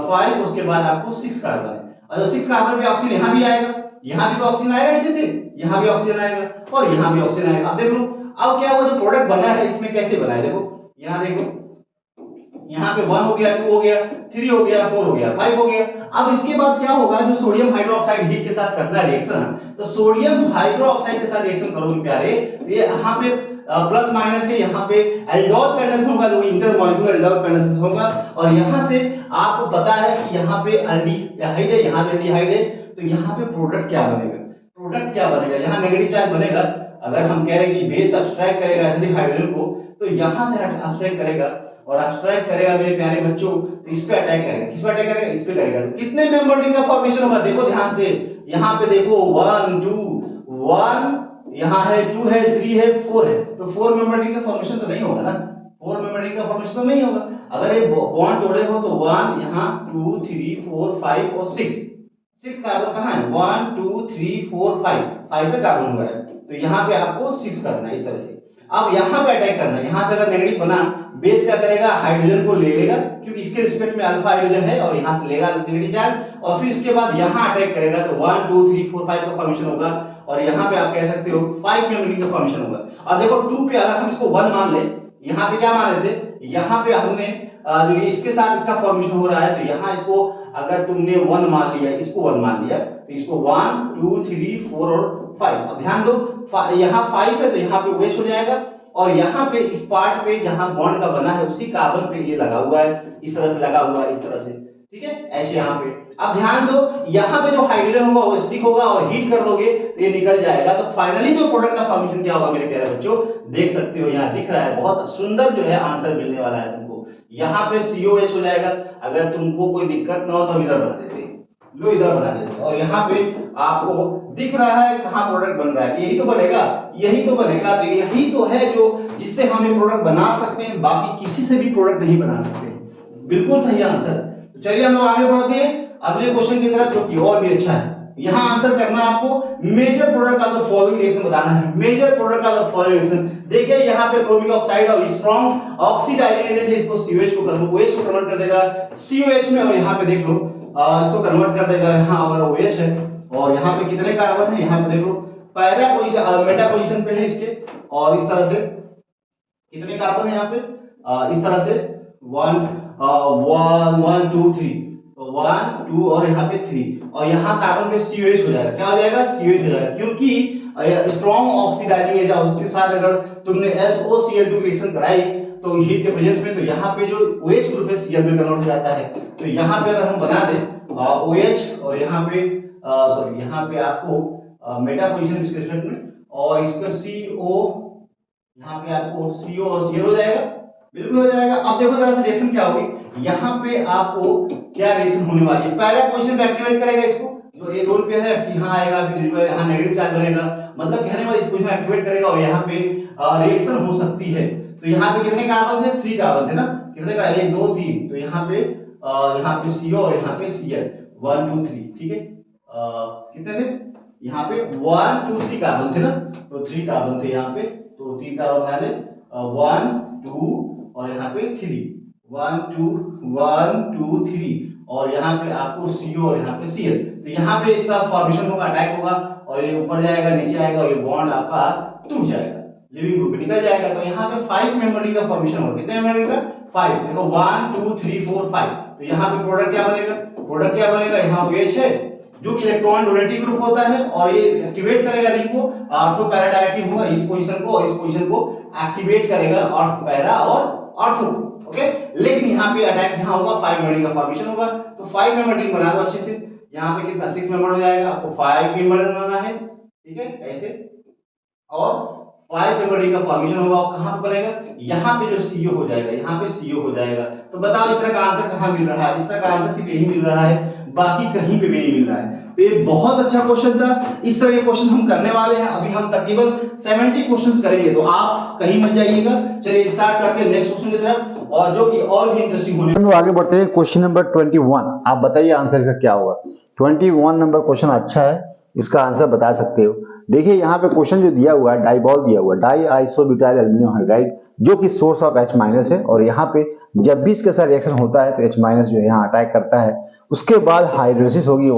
A: 5 उसके बाद आपको 6 कार्बन है, और 6 कार्बन पे ऑक्सीजन यहाँ भी आएगा, यहाँ भी तो ऑक्सीजन आएगा इसी से, यहाँ भी ऑक्सीजन आएगा और यहाँ भी ऑक्सीजन आएगा। अब देख लो अब क्या हुआ, जो प्रोडक्ट बना है इसमें कैसे बना है, देखो यहाँ देखो, यहाँ पे 1 हो गया 2 हो गया 3 हो गया 4 हो गया 5 हो गया। अब इसके बाद क्या होगा, जो सोडियम हाइड्रोक्साइड हीट के साथ करना है रिएक्शन, तो सोडियम हाइड्रोक्साइड के साथ रिएक्शन करोगे प्यारे, ये यहाँ पे प्लस माइनस है, यहाँ पे एल्डोल कंडेंसेशन होगा जो इंटरमॉलिक्यूलर एल्डोल कंडेंसेशन होगा, और यहाँ से आपको पता है कि यहाँ पे एल्डिहाइड है, यहाँ पे एल्डिहाइड है, तो यहाँ पे प्रोडक्ट क्या बनेगा, प्रोडक्ट क्या बनेगा, यहाँ नेगेटिव चार्ज बनेगा। अगर हम कह रहे हैं कि बेस सब्सट्रैक्ट करेगा एसिडिक हाइड्रोजन को, तो यहाँ से सब्सट्रैक्ट करेगा और सब्सट्रैक्ट करेगा मेरे प्यारे बच्चों, तो इस पे अटैक करेगा, किस पे अटैक करेगा, इस पे करेगा। तो कितने मेंबर रिंग का फॉर्मेशन होगा, देखो ध्यान से, यहाँ पे देखो 1 2 1 यहाँ है 2 है 3 है 4 है, तो 4 मेंबर रिंग का फॉर्मेशन तो नहीं होगा ना, 4 मेंबर रिंग का फॉर्मेशन तो नहीं होगा। अगर ये बॉन्ड तोड़े हो तो 1 यहाँ 2 3 4 5 और 6 कार्बन कहाँ है, 1 2 3 4 5 पे कार्बन हुआ है, तो यहाँ पे आपको 6 करना है इस तरह से। अब यहाँ पे अटैक करना है, यहाँ से अगर नेगेटिव बना, बेस क्या करेगा, हाइड्रोजन को ले लेगा क्योंकि इसके रिस्पेक्ट में अल्फा हाइड्रोजन है और यहाँ से लेगा नेगेटिव चार्ज और फिर इसके बाद यहाँ अटैक करेगा तो 1 2 3 4 5 का फॉर्मेशन होगा और यहाँ पे आप कह सकते हो 5 मेंबरिंग का फॉर्मेशन होगा। और देखो 2 पे अगर हम इसको 1 मान ले, यहाँ पे क्या मान लेते, यहाँ पे हमने जो ये इसके साथ इसका फॉर्मेशन हो रहा है तो यहाँ इसको अगर तुमने 1 मान लिया, इसको 1 मान लिया तो इसको 1 2 3 4 और 5। अब ध्यान दो यहाँ 5 है तो यहाँ पे OH हो जाएगा और यहाँ पे इस पार्ट पे जहाँ बॉन्ड का बना है उसी कार्बन पे ये लगा हुआ है, इस तरह से लगा हुआ है, इस तरह से, ठीक है, ऐसे यहाँ पे। अब ध्यान दो यहाँ पे जो हाइड्रोजन होगा वो स्टिक होगा और हीट कर दोगे तो ये निकल जाएगा। तो फाइनली जो प्रोडक्ट का फॉर्मेशन क्या होगा मेरे प्यारे बच्चों, देख सकते हो यहाँ दिख रहा है, बहुत सुंदर जो है आंसर मिलने वाला है तुमको। यहाँ पे COH हो जाएगा। अगर तुमको कोई दिक्कत ना हो तो हम इधर बना देते हैं, लो इधर बना देते हैं और यहाँ पे आपको दिख रहा है कहाँ प्रोडक्ट बन रहा है, यही तो बनेगा, यही तो बनेगा। तो यही तो है जो जिससे हम ये प्रोडक्ट बना सकते हैं, बाकी किसी से भी प्रोडक्ट नहीं बना सकते। बिल्कुल सही आंसर। तो चलिए हम आगे बढ़ते हैं अगले क्वेश्चन की तरफ जो कि और भी अच्छा है। यहाँ आंसर करना है आपको, major product of the following reaction बताना है। Major product of the following reaction, देखिए यहाँ पे क्रोमिक ऑक्साइड और स्ट्रॉन्ग ऑक्सीडाइजिंग एजेंट है, इसको COH को कन्वर्ट कर देगा COH में और यहाँ पे देख लो इसको कन्वर्ट कर देगा, यहाँ अगर OH है और यहाँ पे कितने कार्बन है, यहाँ पे देख लो पैरा पोजीशन मेटा पोजीशन पे है इसके और इस तरह से कितने कार्बन है यहाँ पे इस तरह से 1 1 2 3 तो 1 2 और यहाँ पे 3 और यहाँ कार्बन पे COH हो जाएगा। क्या हो जाएगा, COH हो जाएगा क्योंकि स्ट्रॉन्ग ऑक्सीडाइजिंग एजेंट उसके साथ अगर तुमने SOCl2 रिएक्शन कराई तो हीट के प्रेजेंस में तो यहाँ पे जो OH ग्रुप है Cl में कन्वर्ट हो जाता है। तो यहाँ पे अगर हम बना दें OH और यहाँ पे सॉरी यहाँ पे आपको मेटा पोजीशन इसके रिस्पेक्ट में और इसका CO यहाँ पे आपको CO और Cl हो जाएगा, बिल्कुल हो जाएगा। अब देखो जरा सा रिएक्शन क्या होगी, यहाँ पे आपको क्या रिएक्शन होने वाली है, पहला पोजीशन पे एक्टिवेट करेगा इसको, तो ये रोल पे है कि यहाँ आएगा फिर यहाँ नेगेटिव चार्ज बनेगा, मतलब कहने वाला इस पोजीशन में एक्टिवेट करेगा और यहाँ पे रिएक्शन हो सकती है। तो यहाँ पे कितने कार्बन थे, 3 कार्बन थे ना, कितने का 1 2 3, तो यहाँ पे CO और यहाँ पे Cl 1 2 3, ठीक है, कितने थे यहाँ पे 1 2 3 कार्बन थे ना, तो 3 कार्बन थे यहाँ पे, तो 3 कार्बन बना ले 1 2 और यहाँ पे 3 1 2 1 2 3 और यहाँ पे आपको CO और यहाँ पे Cl, तो यहाँ पे इसका फॉर्मेशन होगा, अटैक होगा और ये ऊपर जाएगा नीचे आएगा और ये बॉन्ड आपका टूट जाएगा, लिविंग ग्रुप निकल जाएगा। तो यहाँ पे 5 मेंबरिंग का फॉर्मेशन होगा, कितने मेंबरिंग का 5, देखो 1 2 3 4 5, तो यहाँ पे प्रोडक्ट क्या बनेगा, प्रोडक्ट क्या बनेगा, यहाँ OH है जो कि इलेक्ट्रॉन डोनेटिव ग्रुप होता है और ये एक्टिवेट करेगा रिंग को, ऑर्थो पैरा डायरेक्टिव होगा, इस पोजीशन को और इस पोजीशन को एक्टिवेट करेगा और पैरा और ऑर्थो, ओके। लेकिन यहाँ पे अटैक यहाँ होगा, 5 मेंबरिंग का फॉर्मेशन होगा, तो 5 मेंबरिंग बना दो अच्छे से। यहाँ पे कितना 6 मेंबर हो जाएगा, आपको 5 मेंबर बनाना है, ठीक है, ऐसे और 5 मेंबरिंग का फॉर्मेशन होगा और कहाँ पे बनेगा, यहाँ पे जो CO हो जाएगा, यहाँ पे CO हो जाएगा। तो बताओ इस तरह का आंसर कहाँ मिल रहा है, इस तरह का आंसर सिर्फ यही मिल रहा है, बाकी कहीं पे भी नहीं मिल रहा है। तो ये बहुत अच्छा क्वेश्चन था, इस तरह के क्वेश्चन हम करने वाले हैं, अभी हम तकरीबन 70 क्वेश्चंस करेंगे, तो आप कहीं मत जाइएगा। चलिए स्टार्ट करते हैं नेक्स्ट क्वेश्चन की तरफ और जो कि और भी इंटरेस्टिंग होने वाला है।
B: आगे बढ़ते हैं क्वेश्चन नंबर 21। आप बताइए आंसर इसका क्या होगा। 21 नंबर क्वेश्चन अच्छा है, इसका आंसर बता सकते हो। देखिए यहाँ पे क्वेश्चन जो दिया हुआ है, डाइबॉल दिया हुआ है, डाई आइसोब्यूटाइल एल्युमिनियम हाइड्राइड, जो कि सोर्स ऑफ H- है और यहाँ पे जब भी इसके साथ रिएक्शन होता है तो H- जो यहाँ अटैक करता है, उसके बाद हाइड्रोलिसिस होगी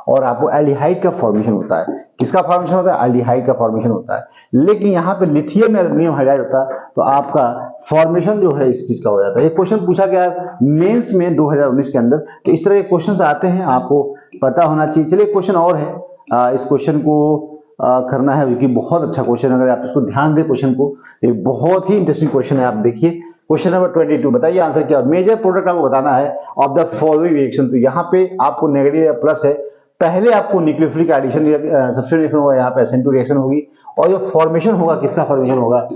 B: और आपको एल्डिहाइड का फॉर्मेशन होता है। किसका फॉर्मेशन होता है, एल्डिहाइड का फॉर्मेशन होता है। लेकिन यहाँ पे लिथियम एल्युमिनियम हाइड्राइड होता है तो आपका फॉर्मेशन जो है इस चीज का हो जाता है। ये क्वेश्चन पूछा गया है मेंस में 2019 के अंदर, तो इस तरह के क्वेश्चंस आते हैं, आपको पता होना चाहिए। चलिए क्वेश्चन और है, इस क्वेश्चन को करना है, क्योंकि बहुत अच्छा क्वेश्चन है, अगर आप इसको ध्यान दें क्वेश्चन को, ये बहुत ही इंटरेस्टिंग क्वेश्चन है। आप देखिए क्वेश्चन नंबर 22, बताइए आंसर क्या। मेजर प्रोडक्ट आपको बताना है ऑफ द फॉलोइंग रिएक्शन। तो यहाँ पे आपको नेगेटिव या प्लस है, पहले आपको न्यूक्लियोफिलिक एडिशन सब्स्टिट्यूशन होगा, यहाँ पे SN2 रिएक्शन होगी और जो फॉर्मेशन होगा, किसका फॉर्मेशन होगा,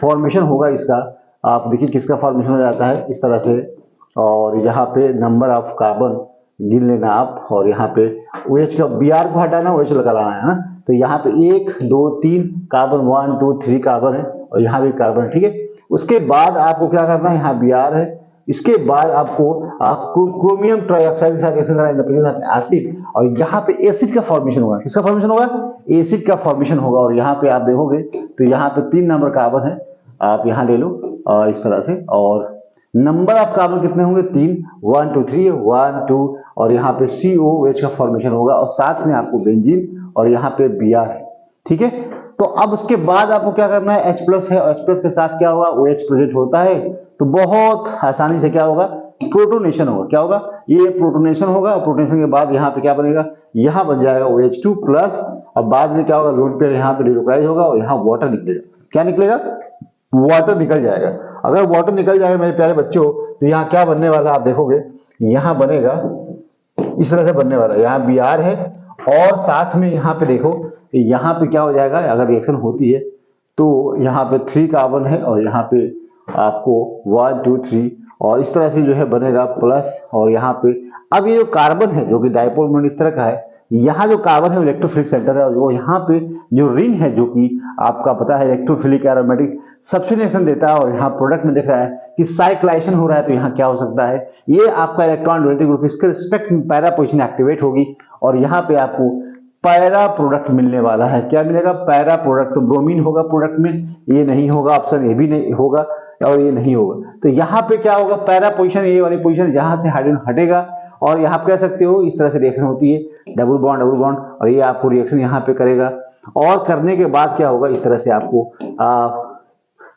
B: फॉर्मेशन होगा इसका, आप देखिए किसका फॉर्मेशन हो जाता है इस तरह से, और यहाँ पे नंबर ऑफ कार्बन गिन लेना आप, और यहाँ पे OH का Br को हटाना, OH लगा लाना है ना। तो यहाँ पे 1 2 3 कार्बन, 1 2 3 कार्बन है और यहाँ भी कार्बन है, ठीक है। उसके बाद आपको क्या करना है, यहाँ Br है, इसके बाद आपको क्रोमियम ट्राइऑक्साइड के साथ रिएक्शन कराना इन द प्रेजेंस ऑफ एसिड, और यहाँ पे एसिड का फॉर्मेशन होगा। किसका फॉर्मेशन होगा? एसिड का फॉर्मेशन होगा। और यहाँ पे आप देखोगे तो यहाँ पे 3 नंबर कार्बन है, आप यहाँ ले लो इस तरह से, और नंबर ऑफ कार्बन कितने होंगे? 3, 1 2 3, 1 2, और यहाँ पे COOH का फॉर्मेशन होगा, और साथ में आपको बेंजीन और यहाँ पे Br है। ठीक है, तो अब उसके बाद आपको क्या करना है? H+ है, और H+ के साथ क्या होगा? OH प्रेजेंट होता है, तो बहुत आसानी से क्या होगा? प्रोटोनेशन होगा। क्या होगा? ये प्रोटोनेशन होगा, और प्रोटोनेशन के बाद यहाँ पे क्या बनेगा? यहाँ बन जाएगा OH2+, और बाद में क्या होगा? लोन पेयर यहाँ पे डिलोक्राइज होगा, और यहाँ वाटर निकलेगा। क्या निकलेगा? वाटर निकल जाएगा। अगर वाटर निकल जाएगा मेरे प्यारे बच्चों, तो यहाँ क्या बनने वाला आप देखोगे, यहाँ बनेगा इस तरह से बनने वाला। यहाँ Br है, और साथ में यहाँ पे देखो, यहाँ पे क्या हो जाएगा? अगर रिएक्शन होती है तो यहाँ पे 3 कार्बन है, और यहाँ पे आपको 1 2 3, और इस तरह से जो है बनेगा प्लस, और यहाँ पे अब ये जो कार्बन है जो कि डायपोल मोमेंट इस तरह का है, यहाँ जो कार्बन है इलेक्ट्रोफिलिक सेंटर है, और वो यहाँ पे जो रिंग है जो कि आपका पता है इलेक्ट्रोफिलिक एरोमेटिक सब्स्टिट्यूशन देता है, और यहाँ प्रोडक्ट में दिख रहा है कि साइक्लाइजेशन हो रहा है, तो यहाँ क्या हो सकता है? ये आपका इलेक्ट्रॉन डोनेटिंग ग्रुप इसके रिस्पेक्ट में पैरा पोजीशन एक्टिवेट होगी, और यहाँ पे आपको पैरा प्रोडक्ट मिलने वाला है। क्या मिलेगा? Para product. तो ब्रोमीन होगा प्रोडक्ट में, ये नहीं होगा, ऑप्शन ए भी नहीं होगा, और ये नहीं होगा। तो यहाँ पे क्या होगा? पैरा पोजीशन, ये वाली पोजीशन जहां से हाइड्रोजन हटेगा, और यहाँ पे कह सकते हो इस तरह से रिएक्शन होती है, डबल बॉन्ड, और ये आपको रिएक्शन यहाँ पे करेगा, और करने के बाद क्या होगा? इस तरह से आपको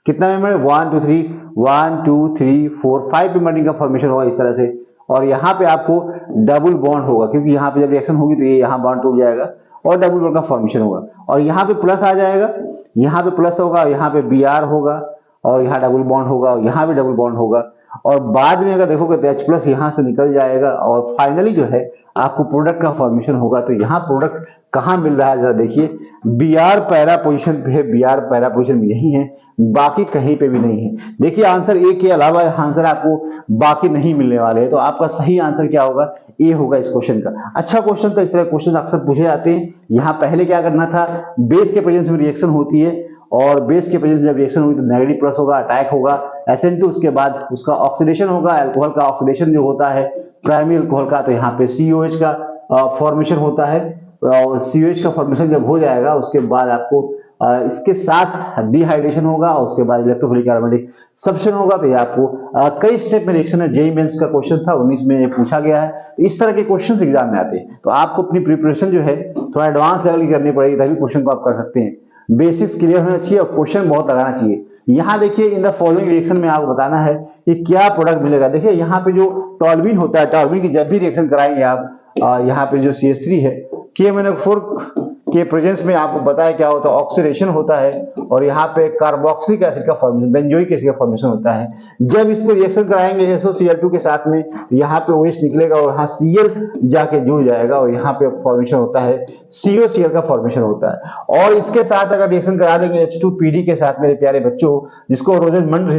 B: कितना मेंबर? 1 2 3, 1 2 3 4 5 मेंबर का फॉर्मेशन होगा इस तरह से, और यहाँ पे आपको डबल बॉन्ड होगा, क्योंकि यहाँ पे जब रिएक्शन होगी तो ये यहाँ बॉन्ड टूट जाएगा, और डबल बॉन्ड का फॉर्मेशन होगा, और यहाँ पे प्लस आ जाएगा, यहाँ पे प्लस होगा, यहाँ पे Br होगा, और यहाँ डबल बॉन्ड होगा, और यहाँ भी डबल बॉन्ड होगा, और बाद में अगर देखोगे तो H+ यहाँ से निकल जाएगा, और फाइनली जो है आपको प्रोडक्ट का फॉर्मेशन होगा। तो यहाँ प्रोडक्ट कहाँ मिल रहा है? जरा देखिए, Br पैरा पोजीशन पे है, Br पैरा पोजीशन में यही है, बाकी कहीं पे भी नहीं है। देखिए आंसर ए के अलावा आंसर आपको बाकी नहीं मिलने वाले हैं, तो आपका सही आंसर क्या होगा? ए होगा इस क्वेश्चन का। अच्छा क्वेश्चन था, इस तरह क्वेश्चन अक्सर पूछे जाते हैं। यहाँ पहले क्या करना था? बेस के प्रेजेंस में रिएक्शन होती है, और बेस के प्रेजेंस में जब रिएक्शन हुई तो नेगेटिव प्लस होगा, अटैक होगा SN2, उसके बाद उसका ऑक्सीडेशन होगा, अल्कोहल का ऑक्सीडेशन जो होता है प्राइमरी अल्कोहल का, तो यहाँ पे COH का फॉर्मेशन होता है, और COH का फॉर्मेशन जब हो जाएगा उसके बाद आपको इसके साथ डिहाइड्रेशन होगा, और उसके बाद इलेक्ट्रोफिलिक एरोमेटिक सब्स्टिट्यूशन होगा। तो ये आपको कई स्टेप में रिएक्शन है, जेईई मेंस का क्वेश्चन था, 19 में ये पूछा गया है। तो इस तरह के क्वेश्चंस एग्जाम में आते हैं, तो आपको अपनी प्रिपरेशन जो है थोड़ा एडवांस लेवल की करनी पड़ेगी, तभी क्वेश्चन को आप कर सकते हैं। बेसिक्स क्लियर होना चाहिए, और क्वेश्चन बहुत लगाना चाहिए। यहाँ देखिए, इन द फॉलोइंग रिएक्शन में आपको बताना है कि क्या प्रोडक्ट मिलेगा। देखिए यहाँ पे जो टॉल्यूइन होता है, टॉल्यूइन की जब भी रिएक्शन कराएंगे आप, यहाँ पे जो CH3 है, KMnO4 के प्रेजेंस में आपको पता है क्या होता है? ऑक्सीडेशन होता है, और यहाँ पे कार्बोक्सिलिक एसिड का फॉर्मेशन, बेंजोइक एसिड का फॉर्मेशन होता है। जब इसको रिएक्शन कराएंगे SOCl2 के साथ में, यहाँ पे OH निकलेगा, और यहाँ Cl जाके जुड़ जाएगा, और यहाँ पे फॉर्मेशन होता है COCl का फॉर्मेशन होता है। और इसके साथ अगर रिएक्शन करा देंगे H2PD के साथ मेरे प्यारे बच्चों, जिसको रोजनमंड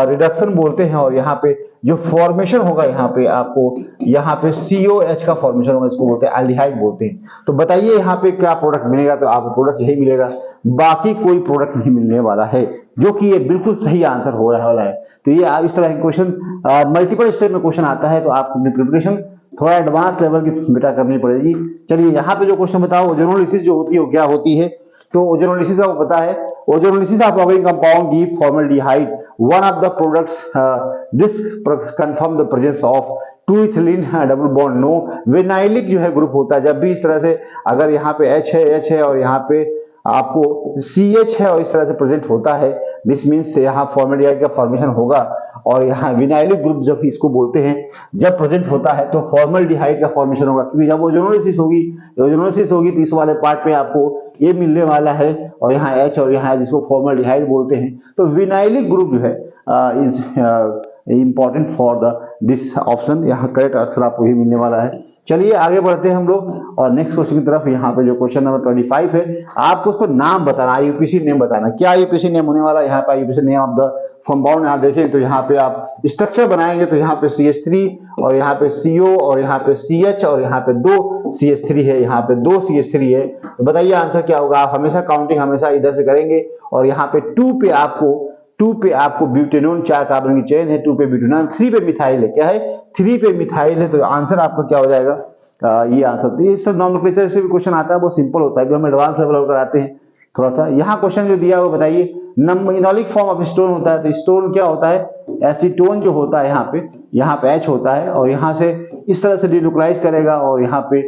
B: रिडक्शन बोलते हैं, और यहाँ पे जो फॉर्मेशन होगा यहाँ पे आपको यहाँ पे COH का फॉर्मेशन होगा, इसको बोलते हैं एल्डिहाइड बोलते हैं। तो बताइए यहाँ पे क्या प्रोडक्ट मिलेगा? तो आपको प्रोडक्ट यही मिलेगा, बाकी कोई प्रोडक्ट नहीं मिलने वाला है, जो कि ये बिल्कुल सही आंसर हो रहा वाला है। तो ये आप इस तरह के क्वेश्चन मल्टीपल स्टेप में क्वेश्चन आता है, तो आपको अपनी प्रिपरेशन थोड़ा एडवांस लेवल की बेटा करनी पड़ेगी। चलिए यहाँ पे जो क्वेश्चन बताओ, ओजोनोलिसिस जो होती है वो क्या होती है? तो ओजोनोलिसिस आपको पता है, ozonolysis of organic compound give formaldehyde one of the products, this confirm the presence of 2 ethylene double bond no vinylic जो है ग्रुप होता है। जब भी इस तरह से अगर यहाँ पे H है और यहाँ पे आपको CH है और इस तरह से प्रेजेंट होता है, दिस मीन्स यहाँ फॉर्मल्डिहाइड का फॉर्मेशन होगा, और यहाँ विनाइलिक ग्रुप जब इसको बोलते हैं, जब प्रेजेंट होता है तो फॉर्मल्डिहाइड का फॉर्मेशन होगा, क्योंकि जब ओजोनोलिसिस होगी तो इस वाले पार्ट में आपको ये मिलने वाला है, और यहाँ H और यहाँ जिसको फॉर्मल्डिहाइड बोलते हैं। तो विनाइलिक ग्रुप जो है is important for the this option, यहाँ करेक्ट आंसर आपको ही मिलने वाला है। चलिए आगे बढ़ते हैं हम लोग और नेक्स्ट क्वेश्चन की तरफ। यहाँ पे जो क्वेश्चन नंबर 25 है, आपको उसको नाम बताना, IUPAC नेम बताना। क्या IUPAC नेम होने वाला है? यहाँ पे IUPAC name of the compound यहाँ देखें तो यहाँ पे आप स्ट्रक्चर बनाएंगे तो यहाँ पे CH3 और यहाँ पे CO और यहाँ पे CH और यहाँ पे 2 CH3 है, यहाँ पे 2 CH3 है। तो बताइए आंसर क्या होगा? आप हमेशा काउंटिंग हमेशा इधर से करेंगे और यहाँ पे 2 पे आपको 2 पे आपको ब्यूटेनोन 4 कार्बन की चेन है, 2 पे ब्यूटेनॉन, 3 पे मिथाइल है, क्या है 3 पे मिथाइल है, तो आंसर आपका क्या हो जाएगा ये आंसर। तो ये सब नॉमेनक्लेचर से भी क्वेश्चन आता है, बहुत सिंपल होता है, जो हम एडवांस लेवल कराते हैं थोड़ा सा। यहाँ क्वेश्चन जो दिया वो बताइए, इनॉलिक फॉर्म ऑफ स्टोन होता है, तो स्टोन क्या होता है, एसीटोन जो होता है यहाँ पे H होता है, और यहाँ से इस तरह से डिलोकलाइज करेगा, और यहाँ पे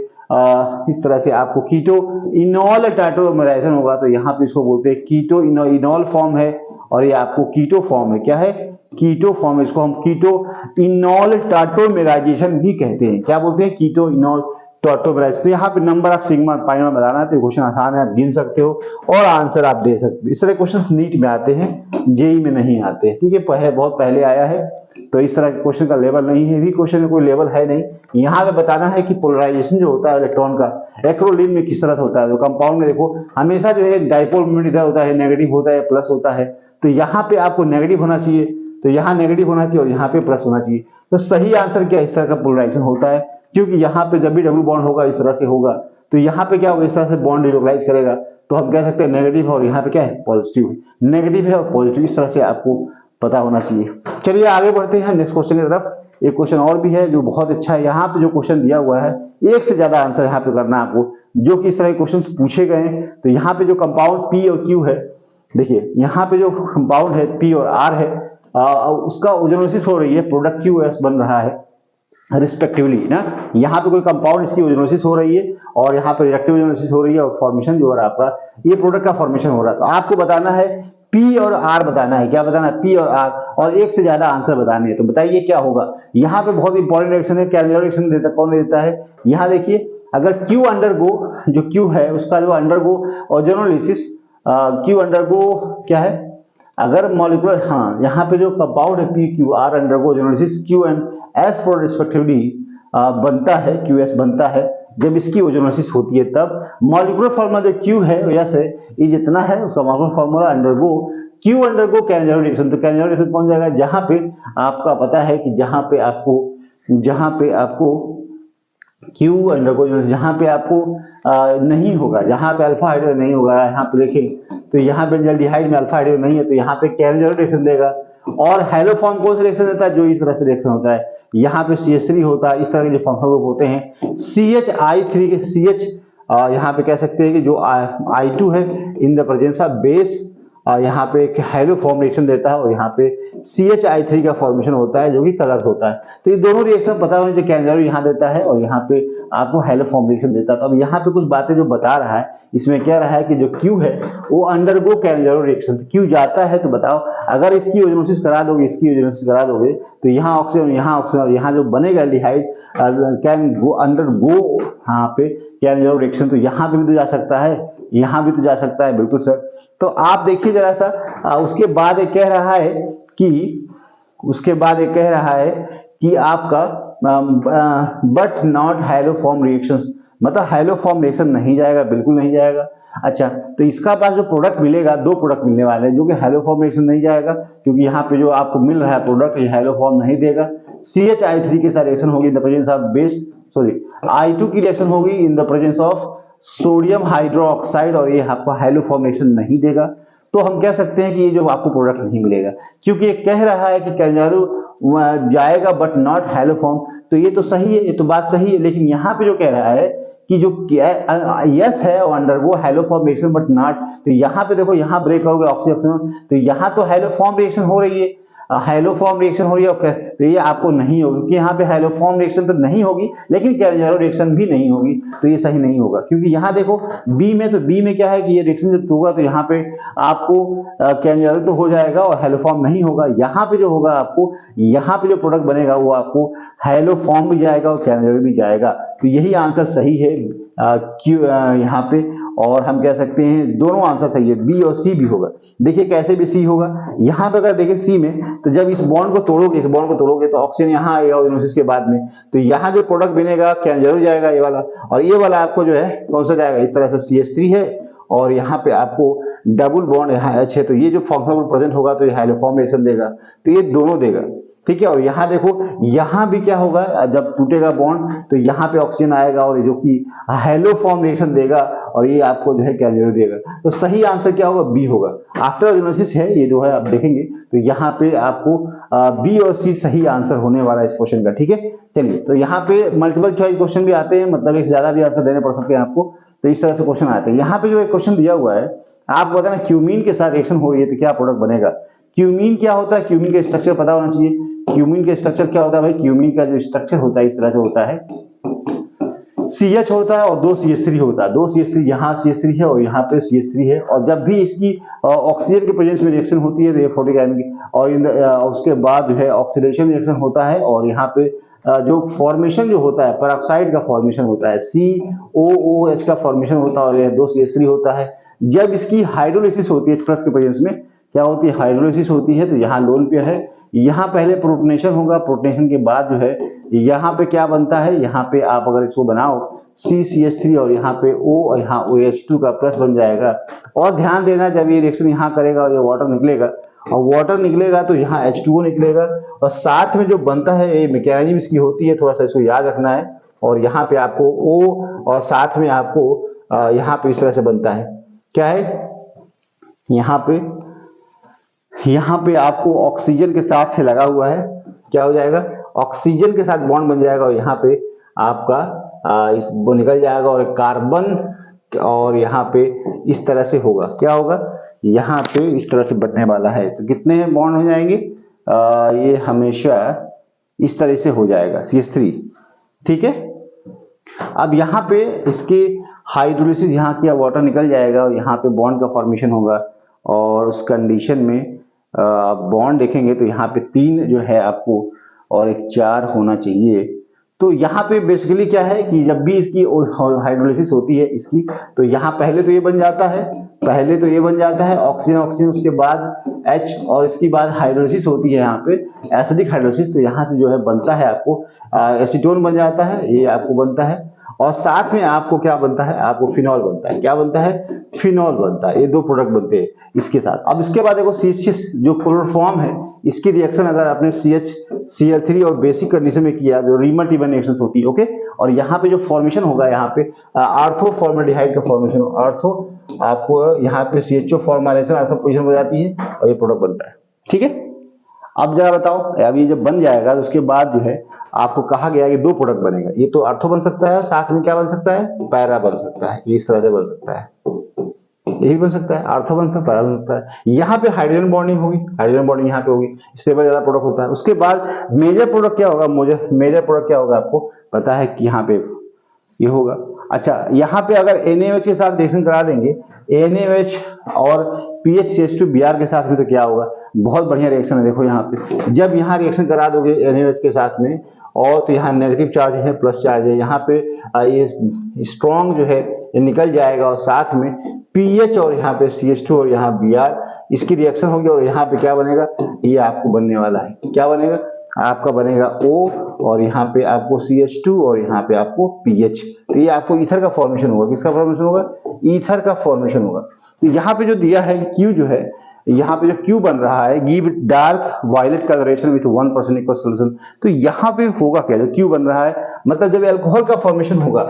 B: इस तरह से आपको कीटो इनॉल टाइटोमराइजेशन होगा, तो यहाँ पे इसको बोलते हैं कीटो इनॉल फॉर्म है, और ये आपको कीटो फॉर्म है, क्या है कीटो फॉर्म है, इसको हम कीटो इनॉल टाइटोमराइजेशन भी कहते हैं। क्या बोलते हैं, कीटो इनॉल टाइटोमराइजेशन। तो यहाँ पे नंबर ऑफ सिग्मा पाई में बताना है, तो क्वेश्चन आसान है, आप गिन सकते हो और आंसर आप दे सकते हो। इस तरह क्वेश्चन नीट में आते हैं, जेई में नहीं आते, ठीक है, बहुत पहले आया है, तो इस तरह के क्वेश्चन का लेवल नहीं है, भी क्वेश्चन में कोई लेवल है नहीं। यहाँ पे बताना है कि पोलराइजेशन जो होता है इलेक्ट्रॉन का एक्रोलीन में किस तरह से होता है। तो कंपाउंड में देखो हमेशा जो है डाइपोल मोमेंट इधर होता है, नेगेटिव होता है, प्लस होता है, तो यहाँ पे आपको नेगेटिव होना चाहिए, तो यहाँ नेगेटिव होना चाहिए और यहाँ पे प्लस होना चाहिए। तो सही आंसर क्या, इस तरह का पोलराइजेशन होता है, क्योंकि यहाँ पे जब भी डबल बॉन्ड होगा इस तरह से होगा, तो यहाँ पे क्या होगा, इस तरह से बॉन्ड डिलोकलाइज करेगा, तो हम कह सकते हैं नेगेटिव है, और यहाँ पे क्या है पॉजिटिव है, नेगेटिव है और पॉजिटिव, इस तरह से आपको पता होना चाहिए। चलिए आगे बढ़ते हैं नेक्स्ट क्वेश्चन की तरफ। एक क्वेश्चन और भी है जो बहुत अच्छा है, यहाँ पे जो क्वेश्चन दिया हुआ है एक से ज्यादा आंसर यहाँ पे करना है आपको, जो कि इस तरह के क्वेश्चन पूछे गए हैं। तो यहाँ पे जो कंपाउंड P और Q है, देखिए यहाँ पे जो कंपाउंड है P और R है, उसका ओजोनोसिस हो रही है, प्रोडक्ट QS बन रहा है रिस्पेक्टिवली ना। यहाँ पे कोई कंपाउंड इसकी ओजोनोसिस हो रही है और यहाँ पे रिएक्टिव ओजोनोसिस हो रही है, और फॉर्मेशन जो हो रहा है आपका ये प्रोडक्ट का फॉर्मेशन हो रहा है। तो आपको बताना है P और R बताना है, क्या बताना है P और R, और एक से ज्यादा आंसर बताने हैं। तो बताइए क्या होगा। यहाँ पे बहुत इंपॉर्टेंट रिएक्शन है, कैलकुलर रिएक्शन देता कौन देता है, यहाँ देखिए अगर Q अंडरगो, जो Q है उसका जो अंडरगो ओजोनोलिसिस, Q अंडरगो क्या है, अगर मॉलिक्यूलर, हाँ यहाँ पे जो कंपाउंड है PQR undergo ozonolysis Q and S पर रिस्पेक्टिवली बनता है, QS बनता है, जब इसकी ओजोनोसिस होती है तब मॉलिक्यूलर फॉर्मूला जो Q है वैसे ये जितना है उसका molecular formula undergo Q undergo कैलकुलर रिएक्शन। तो कैलकुलर रिएक्शन कौन जाएगा, जहां पे आपका पता है कि जहां पे आपको Q अंडरगो, जहां पे आपको नहीं होगा, जहां पे अल्फा हाइड्रोजन नहीं होगा, यहाँ पे देखें तो यहाँ पे बेंजल्डिहाइड में अल्फा हाइड्रोजन नहीं है, तो यहाँ पे कैलकुलर रिएक्शन देगा। और हेलो फॉर्म कौन सा रिएक्शन देता है, जो इस तरह से रिएक्शन होता है, यहाँ पे CH3 होता है, इस तरह के जो फंक्शनल ग्रुप होते हैं CHI3 के CH, यहाँ पे कह सकते हैं कि जो I2 है इन द प्रेजेंस ऑफ बेस, यहाँ पे एक हेलो फॉर्म रिएक्शन देता है, और यहाँ पे CHI3 का फॉर्मेशन होता है जो कि कलर होता है। तो ये दोनों रिएक्शन पता होने जो कैलकुलर यहाँ देता है और यहाँ पे आपको हेलो फॉर्म रिएक्शन देता है। तो अब यहाँ पे कुछ बातें जो बता रहा है, इसमें क्या रहा है कि जो Q है वो अंडरगो कैलकुलर रिएक्शन, तो Q जाता है, तो बताओ अगर इसकी ओजोनोसिस करा दोगे, इसकी ओजोनोसिस करा दोगे, तो यहाँ ऑक्सीजन और यहाँ जो बनेगा एल्डिहाइड कैन गो अंडरगो यहाँ पे कैलकुलर रिएक्शन। तो यहाँ पे भी तो जा सकता है, यहाँ भी तो जा सकता है, बिल्कुल सर। तो आप देखिए जरा सा, उसके बाद ये कह रहा है कि आपका but not hello form reactions, मतलब हेलो फॉर्म रिएक्शन नहीं जाएगा, बिल्कुल नहीं जाएगा। अच्छा, तो इसका पास जो प्रोडक्ट मिलेगा, दो प्रोडक्ट मिलने वाले हैं जो कि हेलो फॉर्म रिएक्शन नहीं जाएगा, क्योंकि यहाँ पे जो आपको मिल रहा है प्रोडक्ट ये हेलो फॉर्म नहीं देगा। CHI3 के साथ रिएक्शन होगी इन the presence of base, sorry I2 की रिएक्शन होगी इन the presence of sodium hydroxide, और ये आपको हेलो फॉर्म रिएक्शन नहीं देगा। तो हम कह सकते हैं कि ये जो आपको प्रोडक्ट नहीं मिलेगा, क्योंकि ये कह रहा है कि कैलकुलर जाएगा बट नॉट हेलो फॉर्म। तो ये तो सही है, ये तो बात सही है, लेकिन यहाँ पे जो कह रहा है कि जो यस है वो undergo hello form reaction but not, तो यहाँ पे देखो यहाँ ब्रेक हो गया ऑक्सीजन, तो यहाँ तो हेलो फॉर्म रिएक्शन हो रही है, हेलो फॉर्म रिएक्शन हो रही है, तो ये आपको नहीं होगी, क्योंकि यहाँ पे हेलो फॉर्म रिएक्शन तो नहीं होगी, लेकिन कैलकुलर रिएक्शन भी नहीं होगी, तो ये सही नहीं होगा। क्योंकि यहाँ देखो बी में क्या है कि ये रिएक्शन जब होगा तो यहाँ पे आपको कैलकुलर तो हो जाएगा और हेलो फॉर्म नहीं होगा। यहाँ पे जो होगा आपको, यहाँ पे जो प्रोडक्ट बनेगा वो आपको हेलो फॉर्म भी जाएगा और कैलकुलर भी जाएगा। तो यही आंसर सही है यहाँ पे, और हम कह सकते हैं दोनों आंसर सही है, बी और सी भी होगा। देखिए कैसे भी सी होगा, यहाँ पे अगर देखें सी में, तो जब इस बॉन्ड को तोड़ोगे तो ऑक्सीजन यहाँ आएगा ओजोनोसिस के बाद में, तो यहाँ जो प्रोडक्ट बनेगा क्या जरूर जाएगा ये वाला, और ये वाला आपको जो है कौन सा जाएगा, इस तरह से CH3 है, और यहाँ पे आपको डबल बॉन्ड यहाँ H है, तो ये जो फंक्शनल ग्रुप प्रेजेंट होगा तो ये हेलो फॉर्म रिएक्शन देगा, तो ये दोनों देगा। ठीक है। और यहाँ देखो, यहाँ भी क्या होगा, जब टूटेगा बॉन्ड तो यहाँ पे ऑक्सीजन आएगा और जो कि हेलो फॉर्म रिएक्शन देगा और ये आपको जो है कैल्सियम देगा। तो सही आंसर क्या होगा, बी होगा। आफ्टर एनालिसिस है ये जो है, आप देखेंगे तो यहाँ पे आपको बी और सी सही आंसर होने वाला है इस क्वेश्चन का। ठीक है, चलिए, तो यहाँ पे मल्टीपल चॉइस क्वेश्चन भी आते हैं, मतलब एक ज्यादा भी आंसर देने पड़ सकते हैं आपको, तो इस तरह से क्वेश्चन आते हैं। यहाँ पे जो एक क्वेश्चन दिया हुआ है, आप बताना क्यूमीन के साथ रिएक्शन हो रही है तो क्या प्रोडक्ट बनेगा। क्यूमीन क्या होता है, क्यूमीन का स्ट्रक्चर पता होना चाहिए। क्यूमीन का स्ट्रक्चर क्या होता है भाई, क्यूमीन का जो स्ट्रक्चर होता है इस तरह से होता है, CH होता है और 2 CH3 होता है। 2 CH3 यहाँ CH3 है और यहाँ पे CH3 है, और जब भी इसकी ऑक्सीजन के प्रेजेंस में रिएक्शन होती है तो ये 40 आयन की, और उसके बाद जो है ऑक्सीडेशन रिएक्शन होता है, और यहाँ पे जो फॉर्मेशन जो होता है पेरोक्साइड का फॉर्मेशन होता है, COOH का फॉर्मेशन होता है, और यह 2 CH3 होता है। जब इसकी हाइड्रोलिसिस होती है H+ के प्रेजेंस में, क्या होती है, हाइड्रोलिसिस होती है, तो यहाँ लोन पेयर है, यहाँ पहले प्रोटोनेशन होगा, प्रोटोनेशन के बाद जो है यहाँ पे क्या बनता है, यहाँ पे आप अगर इसको बनाओ CCH3 और यहाँ पे O और यहाँ OH2 का प्लस बन जाएगा। और ध्यान देना, जब ये रिएक्शन यहाँ करेगा और ये वाटर निकलेगा, और वाटर निकलेगा तो यहाँ H2O निकलेगा, और साथ में जो बनता है ये मैकेनिज्म इसकी होती है, थोड़ा सा इसको याद रखना है। और यहाँ पे आपको O और साथ में आपको यहाँ पे इस तरह से बनता है, क्या है, यहाँ पे आपको ऑक्सीजन के साथ से लगा हुआ है, क्या हो जाएगा, ऑक्सीजन के साथ बॉन्ड बन जाएगा, और यहाँ पे आपका इस वो निकल जाएगा, और कार्बन, और यहाँ पे इस तरह से होगा, क्या होगा, यहाँ पे इस तरह से बनने वाला है। तो कितने बॉन्ड हो जाएंगे, ये हमेशा इस तरह से हो जाएगा CH3। ठीक है, अब यहाँ पे इसके हाइड्रोलिसिस यहाँ किया, वाटर निकल जाएगा और यहाँ पे बॉन्ड का फॉर्मेशन होगा, और उस कंडीशन में बॉन्ड देखेंगे तो यहाँ पे 3 जो है आपको, और एक 4 होना चाहिए। तो यहाँ पे बेसिकली क्या है कि जब भी इसकी हाइड्रोलिसिस होती है इसकी, तो यहाँ पहले तो ये बन जाता है, ऑक्सीजन ऑक्सीजन, उसके बाद H, और इसके बाद हाइड्रोलिसिस होती है यहाँ पे एसिडिक हाइड्रोलिसिस, तो यहाँ से जो है बनता है आपको एसीटोन बन जाता है, ये आपको बनता है, और साथ में आपको क्या बनता है, आपको फिनॉल बनता है, क्या बनता है, फिनॉल बनता है। ये 2 प्रोडक्ट बनते हैं इसके साथ। अब इसके बाद देखो CH जो क्लोरोफॉर्म है, इसकी रिएक्शन अगर आपने CH Cl3 और बेसिक कंडीशन में किया, जो रीमन टीमन रिएक्शन होती है, ओके, और यहाँ पे जो फॉर्मेशन होगा, यहाँ पे आर्थो फॉर्मेल्डिहाइड का फॉर्मेशन, आर्थो आपको यहाँ पे CHO फॉर्मेलाइजेशन आर्थो पोजीशन हो जाती है, और ये प्रोडक्ट बनता है। ठीक है, अब जरा बताओ, अब ये जब बन जाएगा तो उसके बाद जो है आपको कहा गया कि 2 प्रोडक्ट बनेगा, ये तो आर्थो बन सकता है, साथ में क्या बन सकता है, पैरा बन सकता है, इस तरह से बन सकता है, यही बन सकता है, आर्थो बन सकता है, पैरा बन सकता है। यहाँ पे हाइड्रोजन बॉन्डिंग होगी, हाइड्रोजन बॉन्डिंग यहाँ पे होगी, स्टेबल ज्यादा प्रोडक्ट होता है। उसके बाद मेजर प्रोडक्ट क्या होगा, मेजर प्रोडक्ट क्या होगा, आपको पता है कि यहाँ पे ये होगा। अच्छा, यहाँ पे अगर NaOH के साथ रिएक्शन करा देंगे, NaOH और PHCH2Br के साथ में, तो क्या होगा, बहुत बढ़िया रिएक्शन है। देखो यहाँ पे जब यहाँ रिएक्शन करा दोगे NaOH के साथ में, और तो यहाँ नेगेटिव चार्ज है, प्लस चार्ज है, यहाँ पे ये स्ट्रॉन्ग जो है ये निकल जाएगा, और साथ में PH और यहाँ पे CH2 और यहाँ Br, इसकी रिएक्शन होगी, और यहाँ पे क्या बनेगा, ये आपको बनने वाला है, क्या बनेगा, आपका बनेगा O, और यहाँ पे आपको CH2 और यहाँ पे आपको PH। तो ये आपको ईथर का फॉर्मेशन होगा, किसका फॉर्मेशन होगा, ईथर का फॉर्मेशन होगा। तो यहाँ पे जो दिया है Q जो है, यहाँ पे जो Q बन रहा है, give dark violet colouration with 1% equal solution, तो यहाँ पे होगा क्या, जो Q बन रहा है, मतलब जब अल्कोहल का फॉर्मेशन होगा,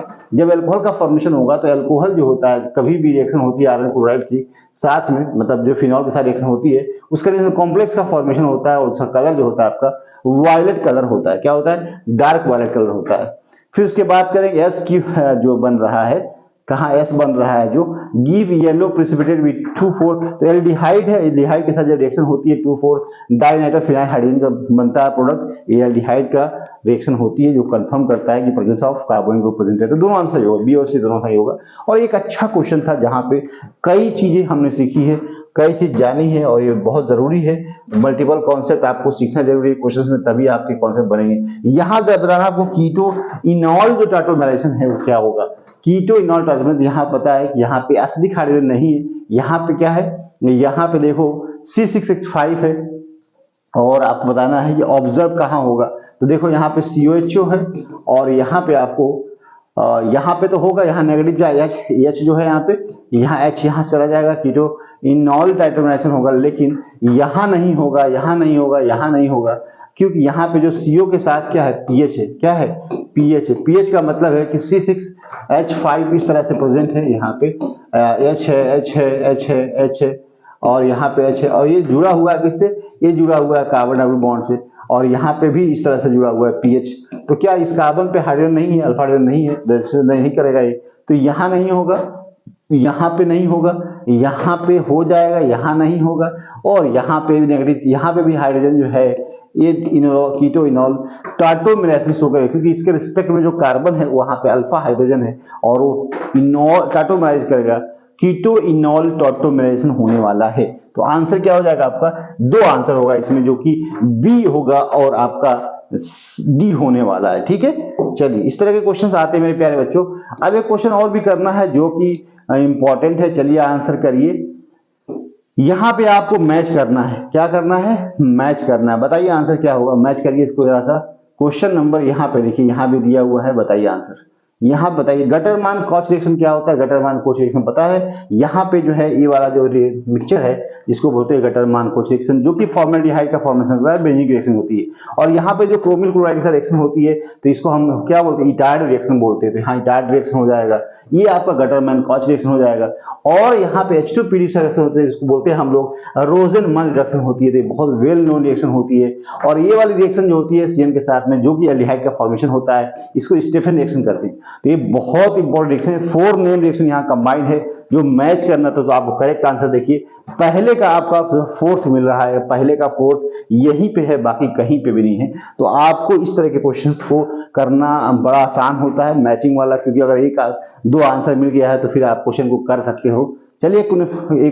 B: तो अल्कोहल जो होता है, कभी भी रिएक्शन होती है आयरन क्लोराइड की साथ में, मतलब जो फिनॉल के साथ रिएक्शन होती है, उसका कॉम्प्लेक्स का फॉर्मेशन होता है, और उसका कलर जो होता है आपका वायलेट कलर होता है, क्या होता है, डार्क वायलेट कलर होता है। फिर उसके बाद करेंगे SQ जो बन रहा है, कहाँ S बन रहा है, जो गिव येलो प्रेसिपिटेट विथ 2,4, तो एल्डिहाइड है, एल्डिहाइड के साथ जब रिएक्शन होती है 2,4 डाइनाइट्रोफिनाइल हाइड्रोजन का बनता है प्रोडक्ट, ये एल्डिहाइड का रिएक्शन होती है, जो कंफर्म करता है कि presence of carbon group present है। तो दोनों आंसर होगा, बी और सी दोनों सही होगा। और एक अच्छा क्वेश्चन था जहां पे कई चीजें हमने सीखी है, कई चीज जानी है, और ये बहुत जरूरी है। मल्टीपल कॉन्सेप्ट आपको सीखना जरूरी है क्वेश्चन में, तभी आपके कॉन्सेप्ट बनेंगे। यहाँ बताना आपको कीटो इनॉल जो टाटोमेराइजेशन है वो क्या होगा, कीटो इनॉल टाटोमेराइजेशन। यहाँ पता है कि यहाँ पे एसिडिक हाइड्रोजन नहीं है, यहाँ पे क्या है, यहाँ पे देखो C6H5 है, और आपको बताना है ये ऑब्जर्व कहाँ होगा। तो देखो यहाँ पे COHO है, और यहाँ पे आपको यहाँ पे तो होगा, यहाँ नेगेटिव जाएगा H जो है यहाँ पे, यहाँ H यहाँ चला जाएगा, कीटो इनॉल टाइट्रोमेराइजेशन होगा, लेकिन यहाँ नहीं होगा, यहाँ नहीं होगा, यहाँ नहीं होगा, क्योंकि यहाँ पे जो CO के साथ क्या है, पीएच है, क्या है, पीएच है। पीएच का मतलब है कि C6H5 इस तरह से प्रेजेंट है, यहाँ पे H है, H है, H है, H है, और यहाँ पे H है, और ये जुड़ा हुआ है किससे, ये जुड़ा हुआ है कार्बन डबल बॉन्ड से, और यहाँ पे भी इस तरह से जुड़ा हुआ है पीएच। तो क्या इस कार्बन पे हाइड्रोजन नहीं है, अल्फा हाइड्रोजन नहीं है, नहीं करेगा ये, तो यहाँ नहीं होगा, यहाँ पे नहीं होगा, यहाँ पे हो जाएगा, यहाँ नहीं होगा, और यहाँ पे भी नेगेटिव, यहाँ पे भी हाइड्रोजन जो है ये कीटो इनॉल टाटोमेराइसिस होगा, क्योंकि इसके रिस्पेक्ट में जो कार्बन है वहां पे अल्फा हाइड्रोजन है और वो इनॉल टाटोमेराइज करेगा, कीटो इनॉल टाटोमेराइजेशन होने वाला है। तो आंसर क्या हो जाएगा आपका, दो आंसर होगा इसमें, जो कि बी होगा और आपका डी होने वाला है। ठीक है, चलिए इस तरह के क्वेश्चन आते हैं मेरे प्यारे बच्चों। अब एक क्वेश्चन और भी करना है जो कि इंपॉर्टेंट है, चलिए आंसर करिए। यहां पे आपको मैच करना है, क्या करना है, मैच करना है। बताइए आंसर क्या होगा, मैच करिए इसको जरा सा। क्वेश्चन नंबर यहाँ पे देखिए, यहाँ भी दिया हुआ है, बताइए आंसर। यहाँ बताइए गटरमान कॉच रिएक्शन क्या होता है, गटरमान कोच रिएक्शन पता है। यहाँ पे जो है ये वाला जो मिक्सचर है इसको बोलते हैं गटरमान कोच रिएक्शन, जो कि फॉर्मेल्डिहाइड का फॉर्मेशन होता है, बेंजीन रिएक्शन होती है। और यहाँ पे जो क्रोमिल क्लोराइड के साथ रिएक्शन होती है तो इसको हम क्या बोलते हैं, इटार्ड रिएक्शन बोलते हैं। तो यहाँ इटार्ड रिएक्शन हो जाएगा, ये आपका गटरमान कॉच रिएक्शन हो जाएगा। और यहाँ पे H2PD रिएक्शन होते हैं, जिसको बोलते हैं हम लोग रोजेनमन रिएक्शन होती है, तो बहुत वेल नोन रिएक्शन होती है। और ये वाली रिएक्शन जो होती है CN के साथ में, जो कि एल्डिहाइड का फॉर्मेशन होता है, इसको स्टेफन रिएक्शन करते हैं। तो ये बहुत इंपॉर्टेंट रिएक्शन है, 4 नेम रिएक्शन यहाँ कंबाइंड है जो मैच करना। तो आपको करेक्ट आंसर देखिए, पहले का आपका 4th मिल रहा है, पहले का 4th यहीं पे है, बाकी कहीं पे भी नहीं है। तो आपको इस तरह के क्वेश्चंस को करना बड़ा आसान होता है, मैचिंग वाला, क्योंकि अगर एक 2 आंसर मिल गया है तो फिर आप क्वेश्चन को कर सकते हो। चलिए एक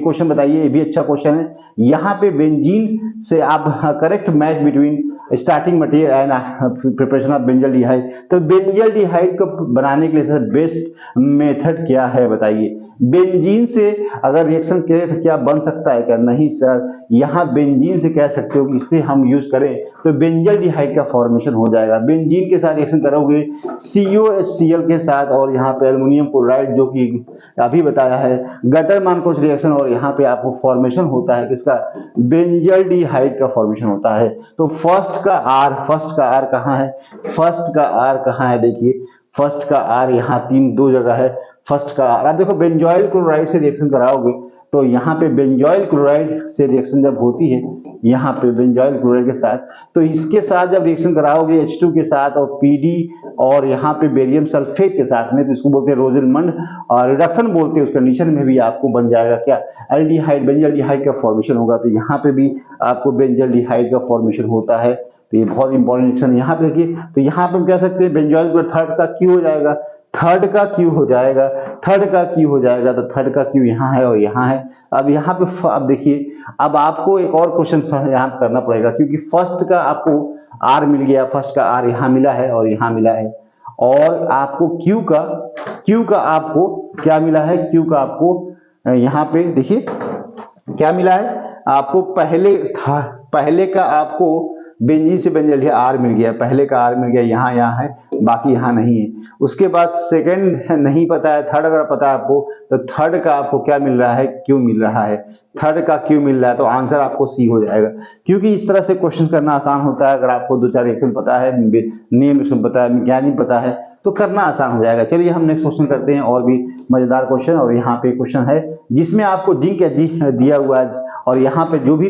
B: क्वेश्चन बताइए, ये भी अच्छा क्वेश्चन है। यहाँ पे बेंजीन से आप correct match between starting material and preparation of benzaldehyde. तो बेंजल्डिहाइड को बनाने के लिए बेस्ट मेथड क्या है बताइए। बेंजीन से अगर रिएक्शन करें तो क्या बन सकता है क्या, नहीं सर। यहाँ बेंजीन से कह सकते हो कि इससे हम यूज करें तो बेंजल्डिहाइड का फॉर्मेशन हो जाएगा। बेंजीन के साथ रिएक्शन करोगे COHCl के साथ, और यहाँ पे एल्युमिनियम क्लोराइड जो कि अभी बताया है गटरमान कोच रिएक्शन, और यहाँ पे आपको फॉर्मेशन होता है किसका, बेंजल्डिहाइड का फॉर्मेशन होता है। तो फर्स्ट का आर कहाँ है, फर्स्ट का आर कहाँ है, देखिए फर्स्ट का आर यहाँ 2 जगह है। फर्स्ट का आर आप देखो, बेंजॉइल क्लोराइड से रिएक्शन कराओगे तो यहाँ पे बेंजॉइल क्लोराइड से रिएक्शन जब होती है, यहाँ पे बेंजॉइल क्लोराइड के साथ, तो इसके साथ जब रिएक्शन कराओगे H2 के साथ और PD और यहाँ पे बेरियम सल्फेट के साथ में, तो इसको बोलते हैं रोजेनमंड और रिडक्शन बोलते हैं। उस कंडीशन में भी आपको बन जाएगा क्या, एल्डिहाइड, बेंजल्डिहाइड का फॉर्मेशन होगा। तो यहाँ पे भी आपको बेंजल्डिहाइड का फॉर्मेशन होता है। तो ये बहुत इंपॉर्टेंट रिएक्शन यहाँ पे देखिए। तो यहाँ पे हम कह सकते हैं बेंजॉइल क्लोराइड थर्ड का क्यू हो जाएगा, थर्ड का क्यू हो जाएगा, थर्ड का क्यू हो जाएगा। तो थर्ड का क्यू यहाँ है और यहाँ है। अब यहाँ पे अब देखिए, अब आपको एक और क्वेश्चन यहाँ करना पड़ेगा, क्योंकि फर्स्ट का आपको आर मिल गया, फर्स्ट का आर यहाँ मिला है और यहाँ मिला है, और आपको क्यू का आपको क्या मिला है, क्यू का आपको यहाँ पे देखिए क्या मिला है आपको, पहले का आपको बेंजीन से बेंजल्डिहाइड आर मिल गया, पहले का आर मिल गया, यहाँ है, बाकी यहाँ नहीं है। उसके बाद सेकंड नहीं पता है, थर्ड अगर पता है आपको, तो थर्ड का आपको क्या मिल रहा है, क्यू मिल रहा है, थर्ड का क्यू मिल रहा है। तो आंसर आपको सी हो जाएगा, क्योंकि इस तरह से क्वेश्चन करना आसान होता है। अगर आपको 2-4 रिएक्शन पता है, नेम रिएक्शन पता है, मैकेनिज्म पता है, तो करना आसान हो जाएगा। चलिए हम नेक्स्ट क्वेश्चन करते हैं, और भी मजेदार क्वेश्चन। और यहाँ पे क्वेश्चन है जिसमें आपको जिंक दिया हुआ है, और यहाँ पे जो भी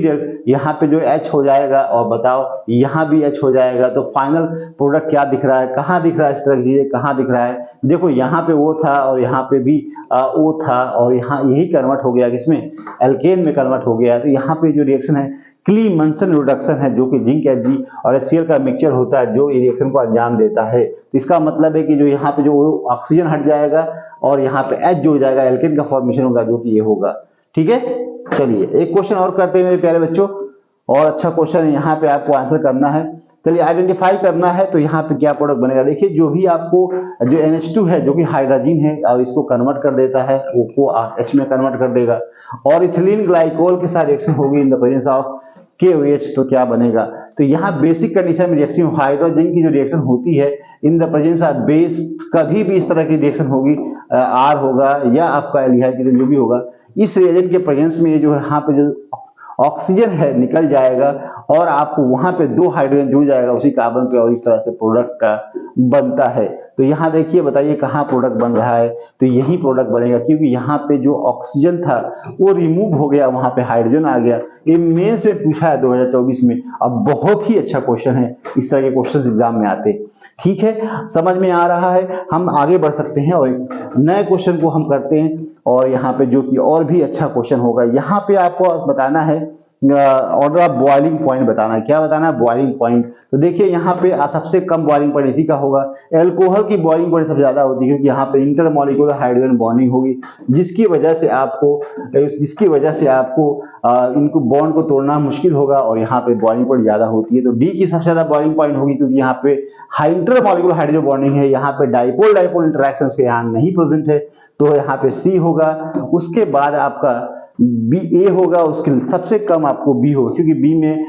B: यहाँ पे जो H हो जाएगा, और बताओ यहाँ भी H हो जाएगा। तो फाइनल प्रोडक्ट क्या दिख रहा है, कहाँ दिख रहा है, इस तरह चीजें कहाँ दिख रहा है। देखो यहाँ पे O था और यहाँ पे भी O था, और यहाँ यही कन्वर्ट हो गया किसमें, एल्केन में कन्वर्ट हो गया। तो यहाँ पे जो रिएक्शन है क्लीमंसन रिडक्शन है, जो कि जिंक Hg और HCl का मिक्सचर होता है, जो रिएक्शन को अंजाम देता है। तो इसका मतलब है कि जो यहाँ पे जो ऑक्सीजन हट जाएगा और यहाँ पे H जो हो जाएगा, एल्केन का फॉर्मेशन होगा, जो कि ये होगा। ठीक है, चलिए एक क्वेश्चन और करते हैं मेरे प्यारे बच्चों, और अच्छा क्वेश्चन है, यहाँ पे आपको आंसर करना है। चलिए आइडेंटिफाई करना है, तो यहाँ पे क्या प्रोडक्ट बनेगा। देखिए जो भी आपको जो NH2 है, जो कि हाइड्रोजन है, और इसको कन्वर्ट कर देता है, O को H में कन्वर्ट कर देगा, और इथिलीन ग्लाइकोल के साथ रिएक्शन होगी इन द प्रेजेंस ऑफ KOH, तो क्या बनेगा। तो यहाँ बेसिक कंडीशन में रिएक्शन, हाइड्रोजन की जो रिएक्शन होती है इन द प्रेजेंस ऑफ बेस, कभी भी इस तरह की रिएक्शन होगी, R होगा या आपका एल्डिहाइड जो भी होगा, इस रिएजेंट के प्रेजेंस में जो यहाँ पे जो ऑक्सीजन है निकल जाएगा, और आपको वहां पे 2 हाइड्रोजन जुड़ जाएगा उसी कार्बन पे और इस तरह से प्रोडक्ट का बनता है। तो यहाँ देखिए बताइए कहाँ प्रोडक्ट बन रहा है, तो यही प्रोडक्ट बनेगा क्योंकि यहाँ पे जो ऑक्सीजन था वो रिमूव हो गया, वहां पे हाइड्रोजन आ गया। ये मेंस में पूछा है 2024 में। अब बहुत ही अच्छा क्वेश्चन है, इस तरह के क्वेश्चन एग्जाम में आते हैं। ठीक है, समझ में आ रहा है, हम आगे बढ़ सकते हैं और एक नए क्वेश्चन को हम करते हैं। और यहाँ पे जो कि और भी अच्छा क्वेश्चन होगा, यहाँ पे आपको बताना है ऑर्डर ऑफ बॉइलिंग पॉइंट बताना है। क्या बताना है? Boiling point. तो देखिए यहाँ पे सबसे कम बॉइलिंग पॉइंट इसी का होगा। एल्कोहल की बॉइलिंग पॉइंट सबसे ज्यादा होती है क्योंकि यहाँ पे इंटरमॉलिक्यूलर हाइड्रोजन बॉन्डिंग होगी, जिसकी वजह से आपको इनको बॉन्ड को तोड़ना मुश्किल होगा और यहाँ पे बॉइलिंग पॉइंट ज्यादा होती है। तो डी की सबसे ज्यादा बॉइलिंग पॉइंट होगी क्योंकि यहाँ पे इंटरमॉलिक्यूलर हाइड्रोजन बॉन्डिंग है, यहाँ पे डाइपोल डाइपोल इंटरेक्शन के यहाँ नहीं प्रेजेंट है, तो यहाँ पे सी होगा। उसके बाद आपका बी ए होगा, उसके सबसे कम आपको बी होगा क्योंकि बी में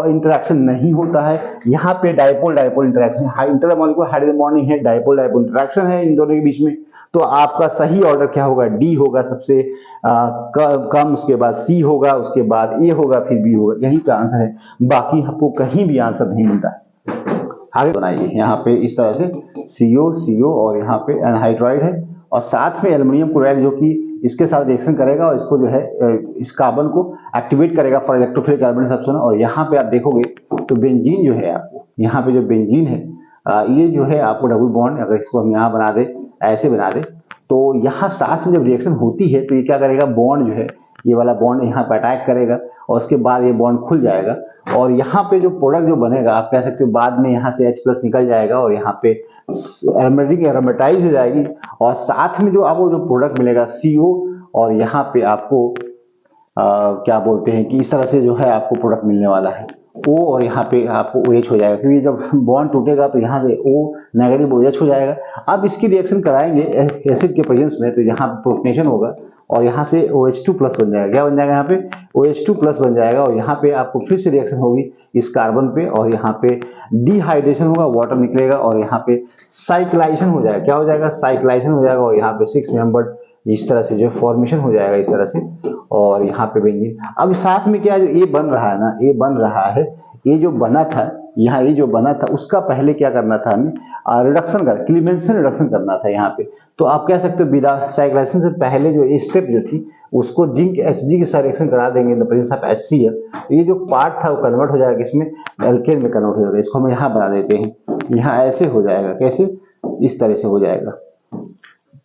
B: इंटरेक्शन नहीं होता है। यहाँ पे dipole dipole interaction, intermolecular hydrogen bonding है, डाइपोल डाइपोल इंटरेक्शन है इन दोनों के बीच में। तो आपका सही ऑर्डर क्या होगा? डी होगा सबसे कम, उसके बाद सी होगा, उसके बाद ए होगा, फिर बी होगा। यही का आंसर है, बाकी आपको कहीं भी आंसर नहीं मिलता है। आगे बनाइए, यहाँ पे इस तरह से CO और यहाँ पे एनहाइड्राइड है और साथ में एल्युमिनियम क्लोराइड जो कि इसके साथ रिएक्शन करेगा और इसको जो है इस कार्बन को एक्टिवेट करेगा फॉर इलेक्ट्रोफिलिक कार्बन सब्स्टिट्यूशन। और यहाँ पे आप देखोगे तो बेंजीन जो है, आपको यहाँ पे जो बेंजीन है ये जो है आपको डबल बॉन्ड, अगर इसको हम यहाँ बना दे, ऐसे बना दे, तो यहाँ साथ में जब रिएक्शन होती है तो ये क्या करेगा? बॉन्ड जो है, ये वाला बॉन्ड यहाँ पे अटैक करेगा और उसके बाद ये बॉन्ड खुल जाएगा और यहाँ पे जो प्रोडक्ट जो बनेगा, आप कह सकते हो बाद में यहाँ से H+ निकल जाएगा और यहाँ पे एरोमेटाइज हो जाएगी और साथ में जो आपको जो प्रोडक्ट मिलेगा CO और यहाँ पे आपको क्या बोलते हैं कि इस तरह से जो है आपको प्रोडक्ट मिलने वाला है O और यहाँ पे आपको OH हो जाएगा क्योंकि जब बॉन्ड टूटेगा तो यहाँ से O नेगेटिव OH हो जाएगा। अब इसकी रिएक्शन कराएंगे एसिड के प्रेजेंस में, तो यहाँ पे प्रोटोनेशन होगा और यहाँ से OH2+ बन जाएगा। क्या बन जाएगा? यहाँ पे OH2+ बन जाएगा और यहाँ पे आपको फिर से रिएक्शन होगी इस कार्बन पे और यहाँ पे डिहाइड्रेशन होगा, वाटर निकलेगा और यहाँ पे साइक्लाइजेशन हो जाएगा। क्या हो जाएगा? साइक्लाइजेशन हो जाएगा और यहाँ पे 6 मेंबर इस तरह से जो फॉर्मेशन हो जाएगा इस तरह से। और यहाँ पे बेंजीन, अब साथ में क्या जो ए बन रहा है ना, ए बन रहा है, ये जो बना था यहाँ, ये जो बना था उसका पहले क्या करना था हमें? रिडक्शन का, क्लीमेंसन रिडक्शन करना था यहाँ पे। तो आप कह सकते हो विदा साइक्लाइजेशन से पहले जो ये स्टेप जो थी उसको जिंक Hg के साथ रिएक्शन करा देंगे इन द प्रेजेंस ऑफ HCl। ये जो पार्ट था वो कन्वर्ट हो जाएगा इसमें, एल्केन में कन्वर्ट हो जाएगा। इसको हम यहाँ बना देते हैं, यहाँ ऐसे हो जाएगा, कैसे? इस तरह से हो जाएगा,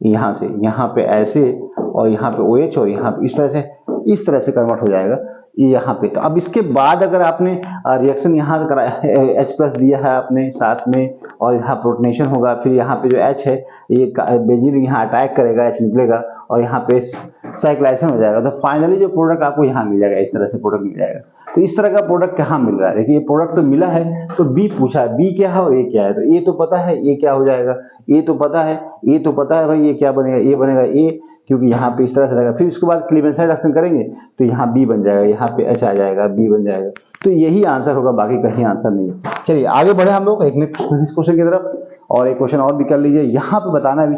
B: यहाँ से यहाँ पे ऐसे और यहाँ पे OH और यहाँ पे इस तरह से कन्वर्ट हो जाएगा यहाँ पे। तो अब इसके बाद अगर आपने रिएक्शन यहाँ करा, H+ दिया है आपने साथ में और यहाँ प्रोटोनेशन होगा, फिर यहाँ पे जो H है ये बेंजीन यहाँ अटैक करेगा, H निकलेगा और यहाँ पे साइक्लाइजेशन हो जाएगा। तो फाइनली जो प्रोडक्ट आपको यहाँ मिल जाएगा, इस तरह से प्रोडक्ट मिल जाएगा। तो इस तरह का प्रोडक्ट कहाँ मिल रहा है? देखिए ये प्रोडक्ट तो मिला है, तो बी पूछा है, बी क्या है और ए क्या है। तो ए तो पता है ए क्या हो जाएगा, ए तो पता है भाई ये क्या बनेगा, ए बनेगा ए, क्योंकि यहाँ पे इस तरह से रहेगा। फिर इसके बाद क्लीमेंसन रिडक्शन करेंगे तो यहाँ बी बन जाएगा, यहाँ पे H आ जाएगा, बी बन जाएगा। तो यही आंसर होगा, बाकी कहीं आंसर नहीं है। चलिए आगे बढ़े हम लोग एक नेक्स्ट क्वेश्चन की तरफ, और एक क्वेश्चन और भी कर लीजिए। यहाँ पे बताना है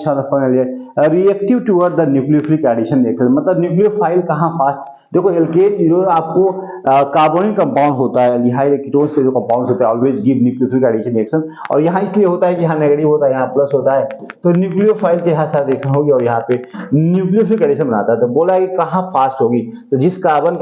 B: reactive toward the nucleophilic addition reaction, मतलब न्यूक्लियोफाइल कहाँ फास्ट। देखो एल्केन जो आपको कार्बोनिक कंपाउंड होता है, एल्डिहाइड कीटोन्स के जो कंपाउंड्स होते हैं always give nucleophilic addition reaction, और यहाँ इसलिए होता है कि यहाँ नेगेटिव होता है, यहाँ प्लस होता है, तो न्यूक्लियोफाइल के यहाँ साथ रिएक्शन होगी और यहाँ पे न्यूक्लियोफिलिक एडिशन बनाता है। तो बोला है कि कहाँ फास्ट होगी, तो जिस कार्बन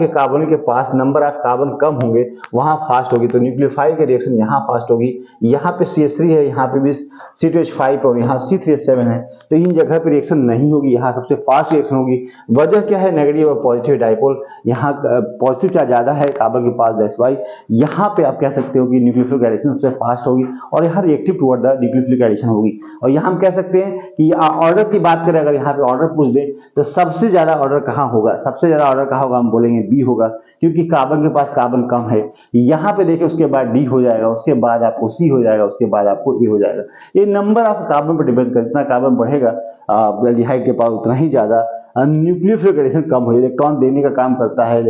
B: के पास नंबर ऑफ कार्बन कम होंगे वहां फास्ट होगी। तो न्यूक्लियोफाइल के रिएक्शन यहाँ फास्ट होगी। यहाँ पे CH3 है, यहाँ पे भी C2H5 और यहाँ C3H7 है, तो इन जगह पे रिएक्शन नहीं होगी, यहाँ सबसे फास्ट रिएक्शन होगी। वजह क्या है? नेगेटिव और पॉजिटिव डाइपोल, यहाँ पॉजिटिव चार्ज ज्यादा है कार्बन के पास, दैट्स व्हाई यहाँ पे आप कह सकते हो कि न्यूक्लियोफिलिक एडिशन सबसे फास्ट होगी और यहाँ reactive toward the nucleophilic addition होगी। और यहाँ हम कह सकते हैं कि ऑर्डर की बात करें, अगर यहाँ पे ऑर्डर पूछ दे तो सबसे ज्यादा ऑर्डर कहाँ होगा, सबसे ज्यादा ऑर्डर कहाँ होगा, हम बोलेंगे बी होगा, क्योंकि कार्बन के पास कार्बन कम है। यहाँ पे देखिए उसके बाद डी हो जाएगा, उसके बाद आपको सी हो जाएगा, उसके बाद आपको ए हो जाएगा। ये नंबर ऑफ कार्बन पर डिपेंड करता है, जितना कार्बन बढ़ेगा एल्डिहाइड के पास उतना ही ज्यादा न्यूक्लियोफिलिक एडिशन कम हो, इलेक्ट्रॉन देने का काम करता है,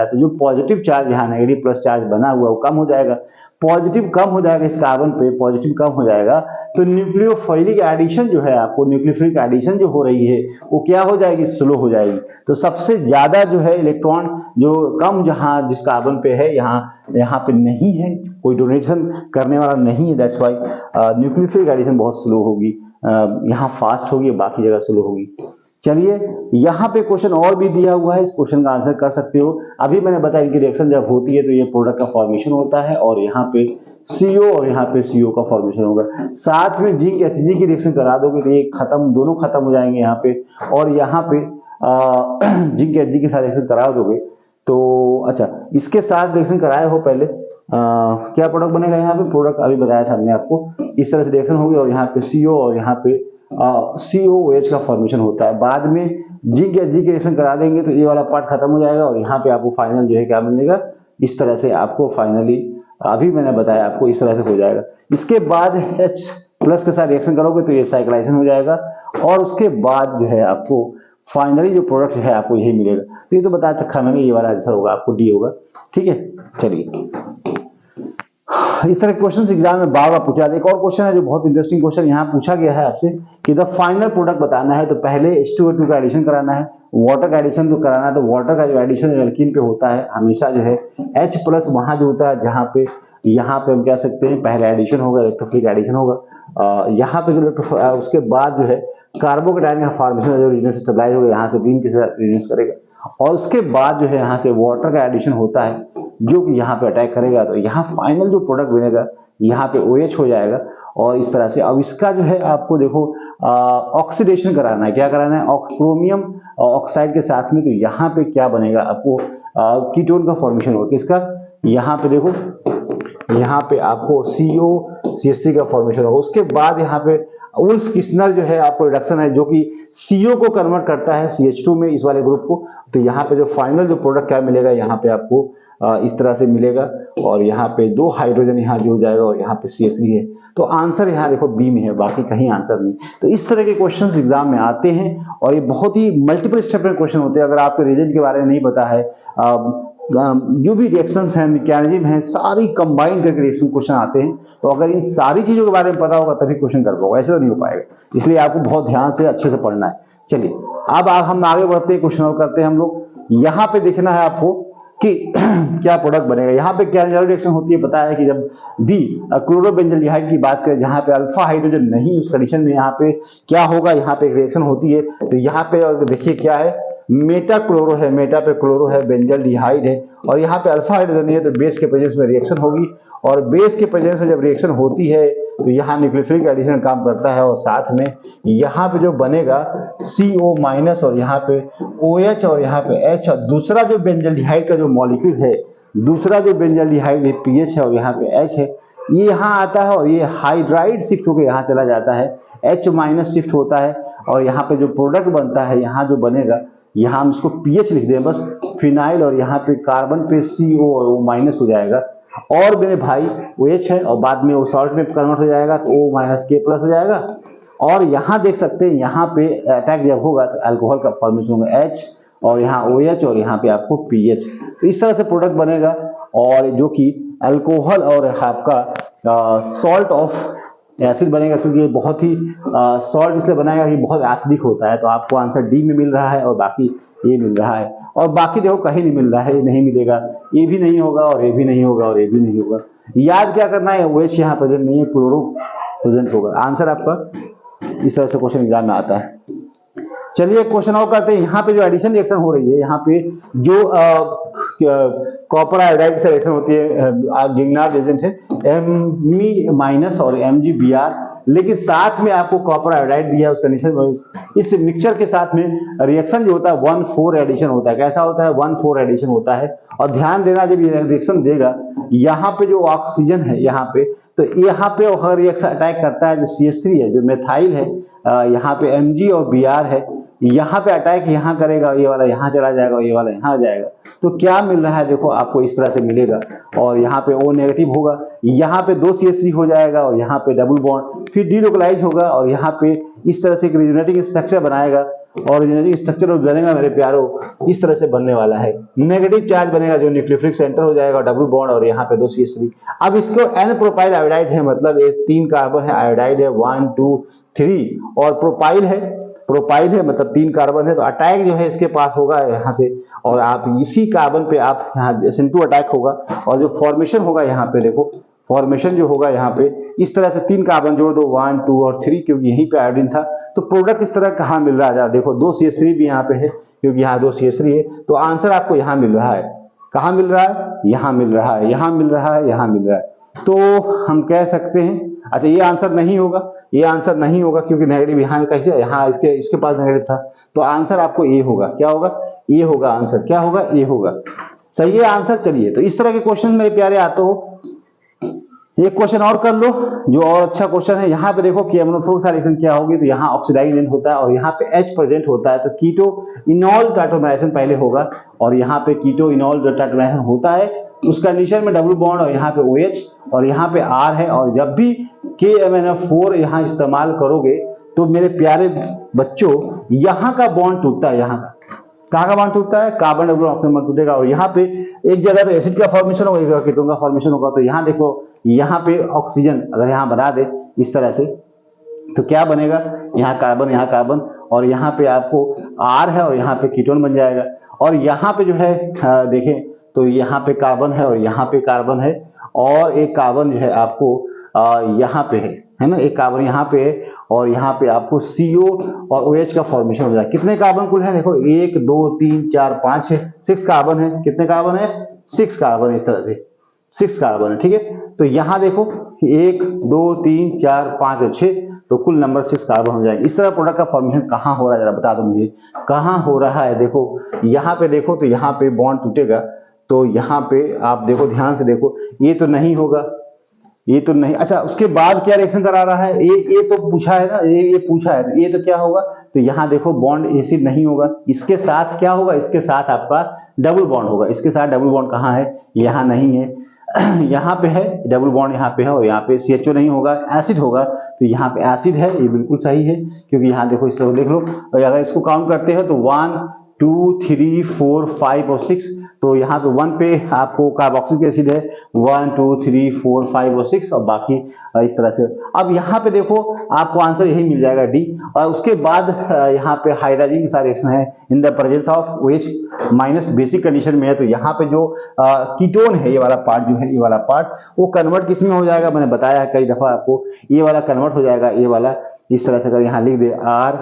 B: तो जो पॉजिटिव चार्ज यहाँ नेगेटिव प्लस चार्ज बना हुआ वो कम हो जाएगा, पॉजिटिव कम हो जाएगा इस कार्बन पे, पॉजिटिव कम हो जाएगा तो न्यूक्लियोफिलिक एडिशन जो है आपको, न्यूक्लियोफिलिक एडिशन जो हो रही है वो क्या हो जाएगी, स्लो हो जाएगी। तो सबसे ज्यादा जो है इलेक्ट्रॉन जो कम जहां जिस कार्बन पे है यहाँ पे नहीं है, कोई डोनेशन करने वाला नहीं है, दैट्स व्हाई न्यूक्लियोफिलिक एडिशन बहुत स्लो होगी, यहाँ फास्ट होगी, बाकी जगह स्लो होगी। चलिए यहाँ पे क्वेश्चन और भी दिया हुआ है, इस क्वेश्चन का आंसर कर सकते हो। अभी मैंने बताया कि रिएक्शन जब होती है तो ये प्रोडक्ट का फॉर्मेशन होता है और यहाँ पे CO और यहाँ पे CO का फॉर्मेशन होगा। साथ में जिंक HG की रिएक्शन करा दोगे तो ये खत्म, दोनों खत्म हो जाएंगे यहाँ पे, और यहाँ पे जिंक HG के साथ रिएक्शन करा दोगे तो अच्छा, इसके साथ रिएक्शन कराए हो पहले क्या प्रोडक्ट बनेगा, यहाँ पे प्रोडक्ट अभी बताया था हमने आपको, इस तरह से रिएक्शन होगी और यहाँ पे CO और यहाँ पे COOH का फॉर्मेशन होता है। बाद में जिंक HG की रिएक्शन करा देंगे तो ये वाला पार्ट खत्म हो जाएगा और यहाँ पे आपको फाइनल जो है क्या मिलेगा, इस तरह से आपको फाइनली अभी मैंने बताया आपको इस तरह से हो जाएगा। इसके बाद H प्लस के साथ रिएक्शन करोगे तो ये साइक्लाइजेशन हो जाएगा और उसके बाद जो है आपको फाइनली जो प्रोडक्ट है आपको यही मिलेगा। तो ये तो बता चुका मैंने, ये वाला आंसर होगा आपको D होगा, ठीक है। चलिए इस तरह के क्वेश्चन एग्जाम में बार बार पूछा जाता है। एक और क्वेश्चन है जो बहुत इंटरेस्टिंग क्वेश्चन यहाँ पूछा गया है आपसे कि द फाइनल प्रोडक्ट बताना है, तो पहले H2O2 का एडिशन कराना है, वाटर का एडिशन तो कराना है, तो वाटर का जो एडिशन एल्कीन पे होता है हमेशा जो है H प्लस वहां जो होता है जहाँ पे, यहाँ पे हम कह सकते हैं पहले एडिशन होगा, इलेक्ट्रोफिलिक एडिशन होगा, यहाँ पे उसके बाद जो है कार्बोकेटाइन का फॉर्मेशन जो रीजन से स्टेबलाइज होगा, यहाँ से बीम के साथ रिड्यूस करेगा और उसके बाद जो है यहाँ से वाटर का एडिशन होता है जो कि यहाँ पे अटैक करेगा, तो यहाँ फाइनल जो प्रोडक्ट बनेगा यहाँ पे OH हो जाएगा। और इस तरह से अब इसका जो है आपको देखो ऑक्सीडेशन कराना है, क्या कराना है, क्रोमियम ऑक्साइड के साथ में, तो यहाँ पे क्या बनेगा आपको कीटोन का फॉर्मेशन होगा, इसका यहाँ पे देखो, यहाँ पे आपको COCH3 का फॉर्मेशन होगा। उसके बाद यहाँ पे उल्फ किस्नर जो है आपको रिडक्शन है जो कि CO को कन्वर्ट करता है CH2 में, इस वाले ग्रुप को, तो यहाँ पे जो फाइनल जो प्रोडक्ट क्या मिलेगा, यहाँ पे आपको इस तरह से मिलेगा और यहाँ पे 2 हाइड्रोजन यहाँ जुड़ जाएगा और यहाँ पे CH3 है। तो आंसर यहाँ देखो B में है, बाकी कहीं आंसर नहीं। तो इस तरह के क्वेश्चंस एग्जाम में आते हैं और ये बहुत ही मल्टीपल स्टेप में क्वेश्चन होते हैं। अगर आपके रिजल्ट के बारे में नहीं पता है, जो भी रिएक्शंस हैं, मैकेनिज्म हैं, सारी कंबाइन करके रिएक्शन क्वेश्चन आते हैं, तो अगर इन सारी चीजों के बारे में पता होगा तभी क्वेश्चन कर पाओगे, ऐसे तो नहीं हो पाएगा। इसलिए आपको बहुत ध्यान से अच्छे से पढ़ना है। चलिए अब हम आगे बढ़ते हैं, क्वेश्चन और करते हैं हम लोग। यहाँ पे देखना है आपको कि क्या प्रोडक्ट बनेगा। यहाँ पे क्या रिएक्शन होती है पता है कि जब भी क्लोरोबेंजल्डिहाइड की बात करें, जहाँ पे अल्फा हाइड्रोजन नहीं उस कंडीशन में यहाँ पे क्या होगा, यहाँ पे एक रिएक्शन होती है, तो यहाँ पे देखिए क्या है, मेटा क्लोरो है, मेटा पे क्लोरो है, बेंजल्डिहाइड है और यहाँ पे अल्फा हाइड्रोजन नहीं है, तो बेस के प्रेजेंस में रिएक्शन होगी और बेस के प्रेजेंस में जब रिएक्शन होती है तो यहाँ न्यूक्लियोफिलिक एडिशन काम करता है और साथ में यहाँ पे जो बनेगा CO माइनस और यहाँ पे OH और यहाँ पे H, और दूसरा जो बेंजल्डिहाइड का जो मॉलिक्यूल है, दूसरा जो बेंजल्डिहाइड है PH है और यहाँ पे H है, ये यहाँ आता है और ये हाइड्राइड शिफ्ट होकर यहाँ चला जाता है, H माइनस शिफ्ट होता है और यहाँ पे जो प्रोडक्ट बनता है, यहाँ जो बनेगा, यहाँ हम इसको PH लिख दें बस, फिनाइल, और यहाँ पे कार्बन पे CO और O माइनस हो जाएगा और मेरे भाई OH है और बाद में वो सॉल्ट में कन्वर्ट हो जाएगा तो O माइनस K प्लस हो जाएगा। और यहाँ देख सकते हैं यहाँ पे अटैक जब होगा तो अल्कोहल का फॉर्मेशन होगा H और यहाँ OH और यहाँ पे आपको PH, तो इस तरह से प्रोडक्ट बनेगा और जो कि अल्कोहल और आपका सॉल्ट ऑफ एसिड बनेगा, क्योंकि ये बहुत ही सॉल्ट इसलिए बनाएगा कि बहुत एसिडिक होता है। तो आपको आंसर D में मिल रहा है और बाकी ये मिल रहा है, और बाकी देखो कहीं नहीं मिल रहा है, ये नहीं मिलेगा, ये भी नहीं होगा और ये भी नहीं होगा और ये भी नहीं होगा। याद क्या करना है, OH यहाँ प्रेजेंट नहीं है, क्लोरो प्रेजेंट होगा। आंसर आपका इस तरह से क्वेश्चन एग्जाम में आता है। चलिए क्वेश्चन और करते हैं। यहाँ पे जो एडिशन रिएक्शन हो रही है, यहाँ पे जो कॉपर आयोडाइड से रिएक्शन होती है, गिग्नार्ड एजेंट है Me माइनस और MgBr, लेकिन साथ में आपको कॉपर आयोडाइड दिया है उस कंडीशन में। इस मिक्सचर के साथ में रिएक्शन जो होता है 1,4 एडिशन होता है। कैसा होता है, 1,4 एडिशन होता है। और ध्यान देना जब ये रिएक्शन देगा, यहाँ पे जो ऑक्सीजन है यहाँ पे, तो यहाँ पे अगर रिएक्शन अटैक करता है जो CH3 है, जो मेथाइल है, यहाँ पे Mg और Br है, यहाँ पे अटैक यहाँ करेगा, ये वाला यहाँ चला जाएगा और ये वाला यहाँ आ जाएगा, तो क्या मिल रहा है देखो आपको इस तरह से मिलेगा। और यहाँ पे O नेगेटिव होगा, यहाँ पे 2 CH3 हो जाएगा और यहाँ पे डबल बॉन्ड, फिर डीलोकलाइज होगा और यहाँ पे इस तरह से एक रिजोनेटिंग स्ट्रक्चर बनाएगा और जेनेटिक स्ट्रक्चर बनेगा मेरे प्यारो इस तरह से बनने वाला है। नेगेटिव चार्ज बनेगा जो न्यूक्लियोफिलिक सेंटर हो जाएगा, डबल बॉन्ड और यहाँ पे 2 CH3। अब इसको एन प्रोपाइल आयोडाइड है, मतलब ये 3 कार्बन है, आयोडाइड है 1 2 3 और प्रोपाइल है मतलब 3 कार्बन है, तो अटैक जो है इसके पास होगा यहाँ से और आप इसी कार्बन पे आप यहाँ SN2 अटैक होगा और जो फॉर्मेशन होगा यहाँ पे देखो, फॉर्मेशन जो होगा यहाँ पे इस तरह से 3 कार्बन जोड़ दो 1 2 और 3 क्योंकि यहीं पे आयोडीन था, तो प्रोडक्ट इस तरह कहाँ मिल रहा है, देखो 2 CH3 भी यहाँ पे है क्योंकि यहाँ 2 CH3 है, तो आंसर आपको यहाँ मिल रहा है। कहाँ मिल रहा है? यहाँ मिल रहा है, यहाँ मिल रहा है, यहाँ मिल रहा है। तो हम कह सकते हैं, अच्छा ये आंसर नहीं होगा, ये आंसर नहीं होगा क्योंकि नेगेटिव यहाँ कैसे, यहाँ इसके पास नेगेटिव था, तो आंसर आपको ए होगा। क्या होगा? ये होगा आंसर। क्या होगा? ये होगा। सही है आंसर। चलिए, तो इस तरह के क्वेश्चन मेरे प्यारे आते हो। एक क्वेश्चन और कर लो जो और अच्छा क्वेश्चन है। यहाँ पे देखो कि अमोनोफोस्फेट रिएक्शन क्या होगी, तो यहाँ ऑक्सीडाइज एंड होता है और यहाँ पे H प्रेजेंट होता है, तो कीटो इनॉल टार्टोमराइजेशन पहले होगा और यहाँ पे कीटो इनॉल टार्टोमराइजेशन होता है, उस कंडीशन में डबल बॉन्ड और यहाँ पे OH और यहाँ पे R है, और जब भी KMnO4 यहाँ इस्तेमाल करोगे तो मेरे प्यारे बच्चों यहाँ का बॉन्ड टूटता है। यहाँ कहाँ का बॉन्ड टूटता है? कार्बन डबल ऑक्सीजन बॉन्ड टूटेगा और यहाँ पे एक जगह तो एसिड का फॉर्मेशन होगा, एक जगह कीटोन का फॉर्मेशन होगा। तो यहाँ देखो, यहाँ पे ऑक्सीजन अगर यहाँ बना दे इस तरह से तो क्या बनेगा? यहाँ कार्बन और यहाँ पे आपको R है और यहाँ पे कीटोन बन जाएगा। और यहाँ पे जो है देखें तो यहाँ पे कार्बन है और यहाँ पे कार्बन है और एक कार्बन जो है आपको यहाँ पे है ना, एक कार्बन यहाँ पे है और यहाँ पे आपको CO और OH का फॉर्मेशन हो जाएगा। कितने कार्बन कुल है? देखो 1 2 3 4 5 है, 6 कार्बन है। कितने कार्बन है? 6 कार्बन। इस तरह से 6 कार्बन है, ठीक है। तो यहाँ देखो 1 2 3 4 5 और 6, तो कुल नंबर 6 कार्बन हो जाएंगे। इस तरह प्रोडक्ट का फॉर्मेशन कहाँ हो रहा है, जरा बता दो मुझे, कहाँ हो रहा है? देखो यहाँ पे देखो तो यहाँ पे बॉन्ड टूटेगा, तो यहाँ पे आप देखो, ध्यान से देखो, ये तो नहीं होगा, ये तो नहीं। अच्छा, उसके बाद क्या रिएक्शन करा रहा है? ये तो पूछा है ना, ये पूछा है, ये तो क्या होगा? तो यहाँ देखो बॉन्ड एसिड नहीं होगा, इसके साथ क्या होगा? इसके साथ आपका डबल बॉन्ड होगा। इसके साथ डबल बॉन्ड कहाँ है? यहाँ नहीं है, यहाँ पे है डबल बॉन्ड, यहाँ पे है और यहाँ पे CHO नहीं होगा, एसिड होगा। तो यहाँ पे एसिड है, ये बिल्कुल सही है क्योंकि यहाँ देखो, इसको देख लो और अगर इसको काउंट करते हैं तो 1 2 3 4 5 और 6, तो यहाँ पे 1 पे आपको कार्बोक्सिलिक एसिड है, 1 2 3 4 5 और 6 और बाकी इस तरह से। अब यहाँ पे देखो आपको आंसर यही मिल जाएगा डी। और उसके बाद यहाँ पे हाइड्रोजन के साथ रिएक्शन है इन the presence of OH minus basic condition में है, तो यहाँ पे जो कीटोन है, ये वाला पार्ट जो है, ये वाला पार्ट वो कन्वर्ट किस में हो जाएगा? मैंने बताया कई दफा आपको, ये वाला कन्वर्ट हो जाएगा, ये वाला इस तरह से। अगर यहाँ लिख दे R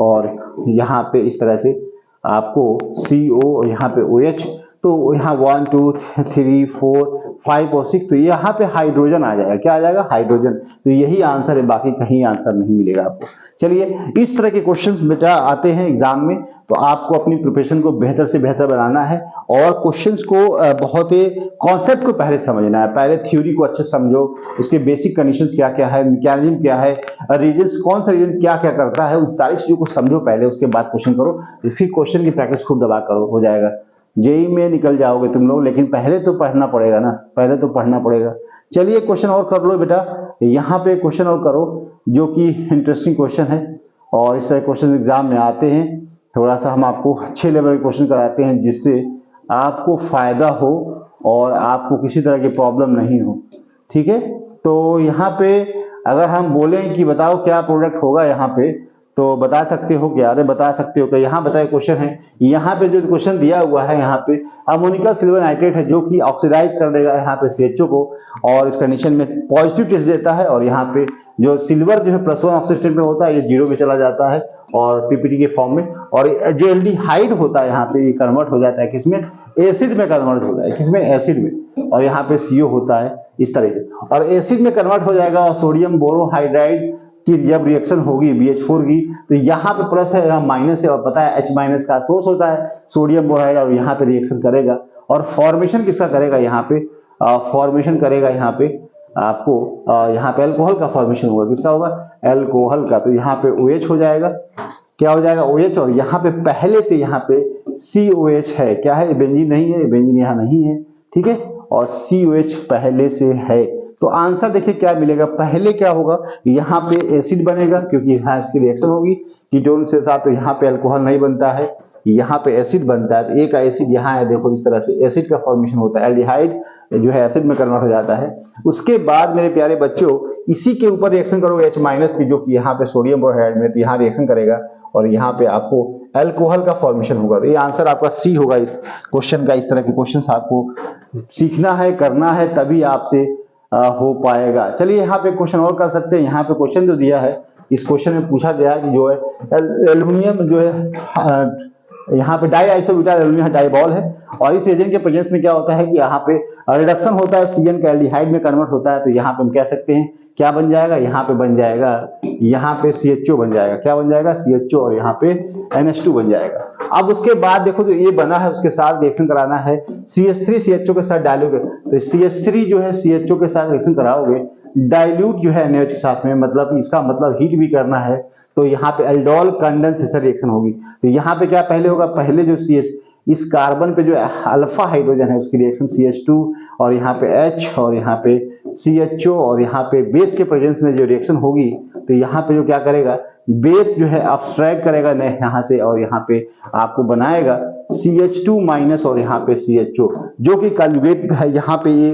B: और यहाँ पे इस तरह से आपको CO, यहाँ पे OH, तो यहाँ 1 2 3 4 5 और 6, तो यहाँ पे हाइड्रोजन आ जाएगा। क्या आ जाएगा? हाइड्रोजन। तो यही आंसर है, बाकी कहीं आंसर नहीं मिलेगा आपको। चलिए, इस तरह के क्वेश्चंस बेटा आते हैं एग्जाम में, तो आपको अपनी प्रिपरेशन को बेहतर से बेहतर बनाना है और क्वेश्चंस को बहुत ही कॉन्सेप्ट को पहले समझना है। पहले थ्योरी को अच्छे समझो, उसके बेसिक कंडीशंस क्या क्या है, मैकेनिज्म क्या है, रीजन्स कौन सा रीजन क्या क्या करता है, उन सारी चीजों को समझो पहले, उसके बाद क्वेश्चन करो। फिर क्वेश्चन की प्रैक्टिस खूब दबा करो, हो जाएगा। जेई में निकल जाओगे तुम लोग, लेकिन पहले तो पढ़ना पड़ेगा ना, पहले तो पढ़ना पड़ेगा। चलिए, क्वेश्चन और कर लो बेटा, यहाँ पे क्वेश्चन और करो जो कि इंटरेस्टिंग क्वेश्चन है और इस तरह क्वेश्चन एग्जाम में आते हैं। थोड़ा सा हम आपको अच्छे लेवल के क्वेश्चन कराते हैं जिससे आपको फायदा हो और आपको किसी तरह की प्रॉब्लम नहीं हो, ठीक है। तो यहाँ पे अगर हम बोलें कि बताओ क्या प्रोडक्ट होगा यहाँ पे, तो बता सकते हो क्या? अरे बता सकते हो क्या? यहाँ बताए क्वेश्चन है, यहाँ पे जो क्वेश्चन दिया हुआ है, यहाँ पे अमोनिकल सिल्वर नाइट्रेट है जो कि ऑक्सीडाइज कर देगा यहाँ पे CHO को और इस कंडीशन में पॉजिटिव टेस्ट देता है, और यहाँ पे जो सिल्वर जो है +1 ऑक्सीडेंट में होता है, ये 0 पे चला जाता है और PPT के फॉर्म में, और जो एल्डिहाइड होता है यहाँ पे ये कन्वर्ट हो जाता है किसमें? एसिड में कन्वर्ट होता है। किसमें? एसिड में। और यहाँ पे CO होता है इस तरह से, और एसिड में कन्वर्ट हो जाएगा। और सोडियम बोरोहाइड्राइड की जब रिएक्शन होगी BH4 की, तो यहाँ पे प्लस है, यहाँ माइनस है, और पता है H- का सोर्स होता है सोडियम बोराइड, और यहाँ पे रिएक्शन करेगा और फॉर्मेशन किसका करेगा? यहाँ पे फॉर्मेशन करेगा यहाँ पे आपको यहाँ पे अल्कोहल का फॉर्मेशन होगा। किसका होगा? अल्कोहल का। तो यहाँ पे OH हो जाएगा। क्या हो जाएगा? OH। और यहाँ पे पहले से यहाँ पे COH है। क्या है? बेंजीन नहीं है, बेंजीन यहाँ नहीं है, ठीक है, और COH पहले से है। तो आंसर देखिए क्या मिलेगा? पहले क्या होगा? यहाँ पे एसिड बनेगा क्योंकि यहाँ इसकी रिएक्शन होगी, कीटोन से साथ, तो यहाँ पे अल्कोहल नहीं बनता है, यहाँ पे एसिड बनता है। तो एक एसिड यहाँ है, देखो इस तरह से एसिड का फॉर्मेशन होता है, एल्डिहाइड जो है एसिड में कन्वर्ट हो जाता है। उसके बाद मेरे प्यारे बच्चों इसी के ऊपर रिएक्शन करोगे H माइनस की, जो कि यहाँ पे सोडियम बोरोहाइड में, तो यहाँ रिएक्शन करेगा और यहाँ पे आपको अल्कोहल का फॉर्मेशन होगा। तो ये आंसर आपका सी होगा इस क्वेश्चन का। इस तरह के क्वेश्चन आपको सीखना है, करना है, तभी आपसे हो पाएगा। चलिए यहाँ पे क्वेश्चन और कर सकते हैं। यहाँ पे क्वेश्चन जो दिया है, इस क्वेश्चन में पूछा गया है कि जो है एल्युमिनियम जो है यहाँ पे डाई आइसोब्यूटाइल एल्युमिनियम डाइबॉल है, और इस एजेंट के प्रेजेंस में क्या होता है कि यहाँ पे रिडक्शन होता है, CN का एल्डिहाइड में कन्वर्ट होता है। तो यहाँ पे हम कह सकते हैं क्या बन जाएगा, यहाँ पे बन जाएगा, यहाँ पे CHO बन जाएगा। क्या बन जाएगा, CHO, और यहाँ पे NH2 बन जाएगा। अब उसके बाद देखो जो ये बना है उसके साथ रिएक्शन कराना है CH3 CHO के साथ डाइल्यूट। तो CH3 जो है CHO के साथ रिएक्शन कराओगे, डाइल्यूट जो है NaOH के साथ में, मतलब इसका मतलब हीट भी करना है। तो यहाँ पे एल्डोल कंडेंसेशन रिएक्शन होगी। तो यहाँ पे क्या पहले होगा, पहले जो इस कार्बन पे जो अल्फा हाइड्रोजन है उसकी रिएक्शन CH2, और यहाँ पे H, और यहाँ पे CHO, और यहाँ पे बेस के प्रेजेंस में जो रिएक्शन होगी, तो यहाँ पे जो क्या करेगा, बेस जो है अब्स्ट्रैक्ट करेगा यहाँ से, और यहाँ पे आपको बनाएगा CH2 माइनस, और यहाँ पे CHO जो कि कंजुगेट है। यहाँ पे ये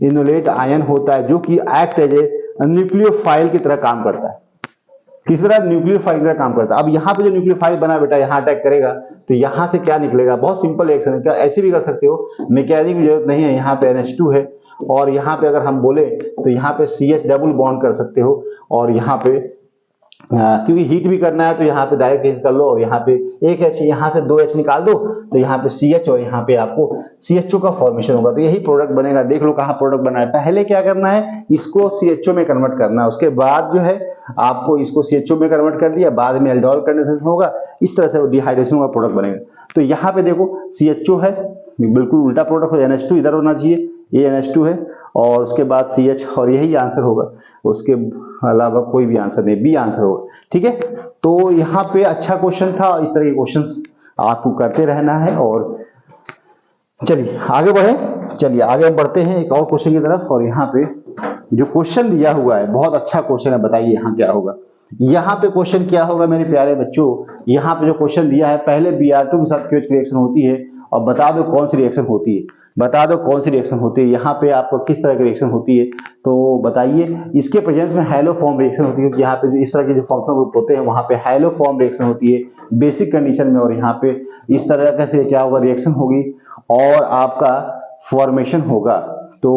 B: इनोलेट आयन होता है, जो कि एक्ट एज ए न्यूक्लियोफाइल की तरह काम करता है। किस तरह, न्यूक्लियोफाइल की तरह काम करता है। अब यहाँ पे जो न्यूक्लियोफाइल बना बेटा, यहाँ अटैक करेगा, तो यहाँ से क्या निकलेगा, बहुत सिंपल रिएक्शन है। क्या ऐसे भी कर सकते हो, मैकेनिक की जरूरत नहीं है। यहाँ पे NH2 है, और यहाँ पे अगर हम बोले तो यहाँ पे CH डबल बॉन्ड कर सकते हो, और यहाँ पे क्योंकि हीट भी करना है तो यहाँ पे डायरेक्ट हीट कर लो, और यहाँ पे एक H, यहाँ से 2H निकाल दो, तो यहाँ पे CH, और यहाँ पे आपको CHO का फॉर्मेशन होगा। तो यही प्रोडक्ट बनेगा। देख लो कहाँ प्रोडक्ट बना है। पहले क्या करना है, इसको CHO में कन्वर्ट करना है, उसके बाद जो है आपको इसको CHO में कन्वर्ट कर दिया, बाद में एल्डोल कंडेंसेशन होगा, इस तरह से डिहाइड्रेशन का प्रोडक्ट बनेगा। तो यहाँ पे देखो CHO है, बिल्कुल उल्टा प्रोडक्ट हो, NH2 इधर होना चाहिए, ये NH2 है, और उसके बाद CH, और यही आंसर होगा। उसके अलावा कोई भी आंसर नहीं, बी आंसर होगा। ठीक है, तो यहाँ पे अच्छा क्वेश्चन था। इस तरह के क्वेश्चंस आपको करते रहना है। और चलिए आगे बढ़े, चलिए आगे बढ़ते हैं एक और क्वेश्चन की तरफ। और यहाँ पे जो क्वेश्चन दिया हुआ है बहुत अच्छा क्वेश्चन है, बताइए यहाँ क्या होगा। यहाँ पे क्वेश्चन क्या होगा मेरे प्यारे बच्चों, यहाँ पे जो क्वेश्चन दिया है, पहले Br2 के साथ क्यों रिएक्शन होती है, और बता दो कौन सी रिएक्शन होती है, बता दो कौन सी रिएक्शन होती है। यहाँ पे आपको किस तरह की रिएक्शन होती है, तो बताइए। इसके प्रेजेंस में हैलो फॉर्म रिएक्शन होती है, क्योंकि यहाँ पे जो इस तरह के जो फंक्शनल ग्रुप होते हैं वहाँ पे हैलो फॉर्म रिएक्शन होती है बेसिक कंडीशन में, और यहाँ पे इस तरह से क्या होगा, रिएक्शन होगी और आपका फॉर्मेशन होगा। तो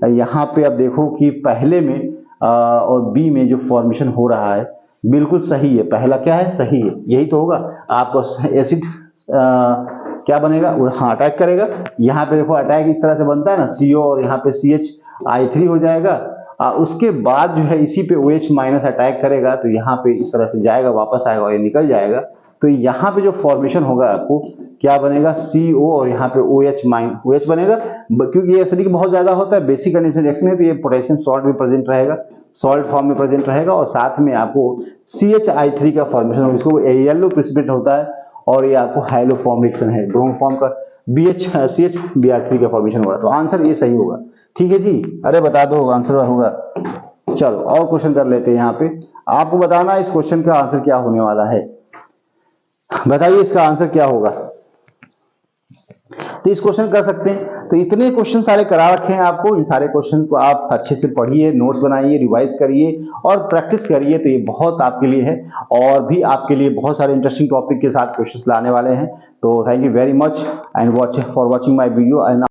B: यहाँ पे अब देखो कि पहले में और बी में जो फॉर्मेशन हो रहा है बिल्कुल सही है। पहला क्या है, सही है, यही तो होगा। आपको एसिड क्या बनेगा, वो हाँ अटैक करेगा। यहाँ पे देखो अटैक इस तरह से बनता है ना, CO, और यहाँ पे CH I3 हो जाएगा। उसके बाद जो है इसी पे OH माइनस अटैक करेगा, तो यहाँ पे इस तरह से जाएगा, वापस आएगा और ये निकल जाएगा। तो यहाँ पे जो फॉर्मेशन होगा आपको क्या बनेगा, CO, और यहाँ पे OH बनेगा, क्योंकि ये एसिडिक बहुत ज्यादा होता है बेसिक कंडीशन रिएक्शन है, तो ये पोटेशियम सॉल्ट भी प्रेजेंट रहेगा, सॉल्ट फॉर्म में प्रेजेंट रहेगा, और साथ में आपको CHI3 का फॉर्मेशन होगा। इसको येलो प्रेसिपिटेट होता है, और ये आपको हैलो फॉर्म रिएक्शन है, ब्रोम फॉर्म का CHBr3 का फॉर्मेशन होगा। तो आंसर ये सही होगा। ठीक है जी, अरे बता दो आंसर होगा। चलो और क्वेश्चन कर लेते हैं। यहाँ पे आपको बताना इस क्वेश्चन का आंसर क्या होने वाला है, बताइए इसका आंसर क्या होगा। तो इस क्वेश्चन कर सकते हैं। तो इतने क्वेश्चन सारे करा रखे हैं आपको, इन सारे क्वेश्चन को आप अच्छे से पढ़िए, नोट्स बनाइए, रिवाइज करिए और प्रैक्टिस करिए। तो ये बहुत आपके लिए है, और भी आपके लिए बहुत सारे इंटरेस्टिंग टॉपिक के साथ क्वेश्चंस लाने वाले हैं। तो thank you very much and for watching my video.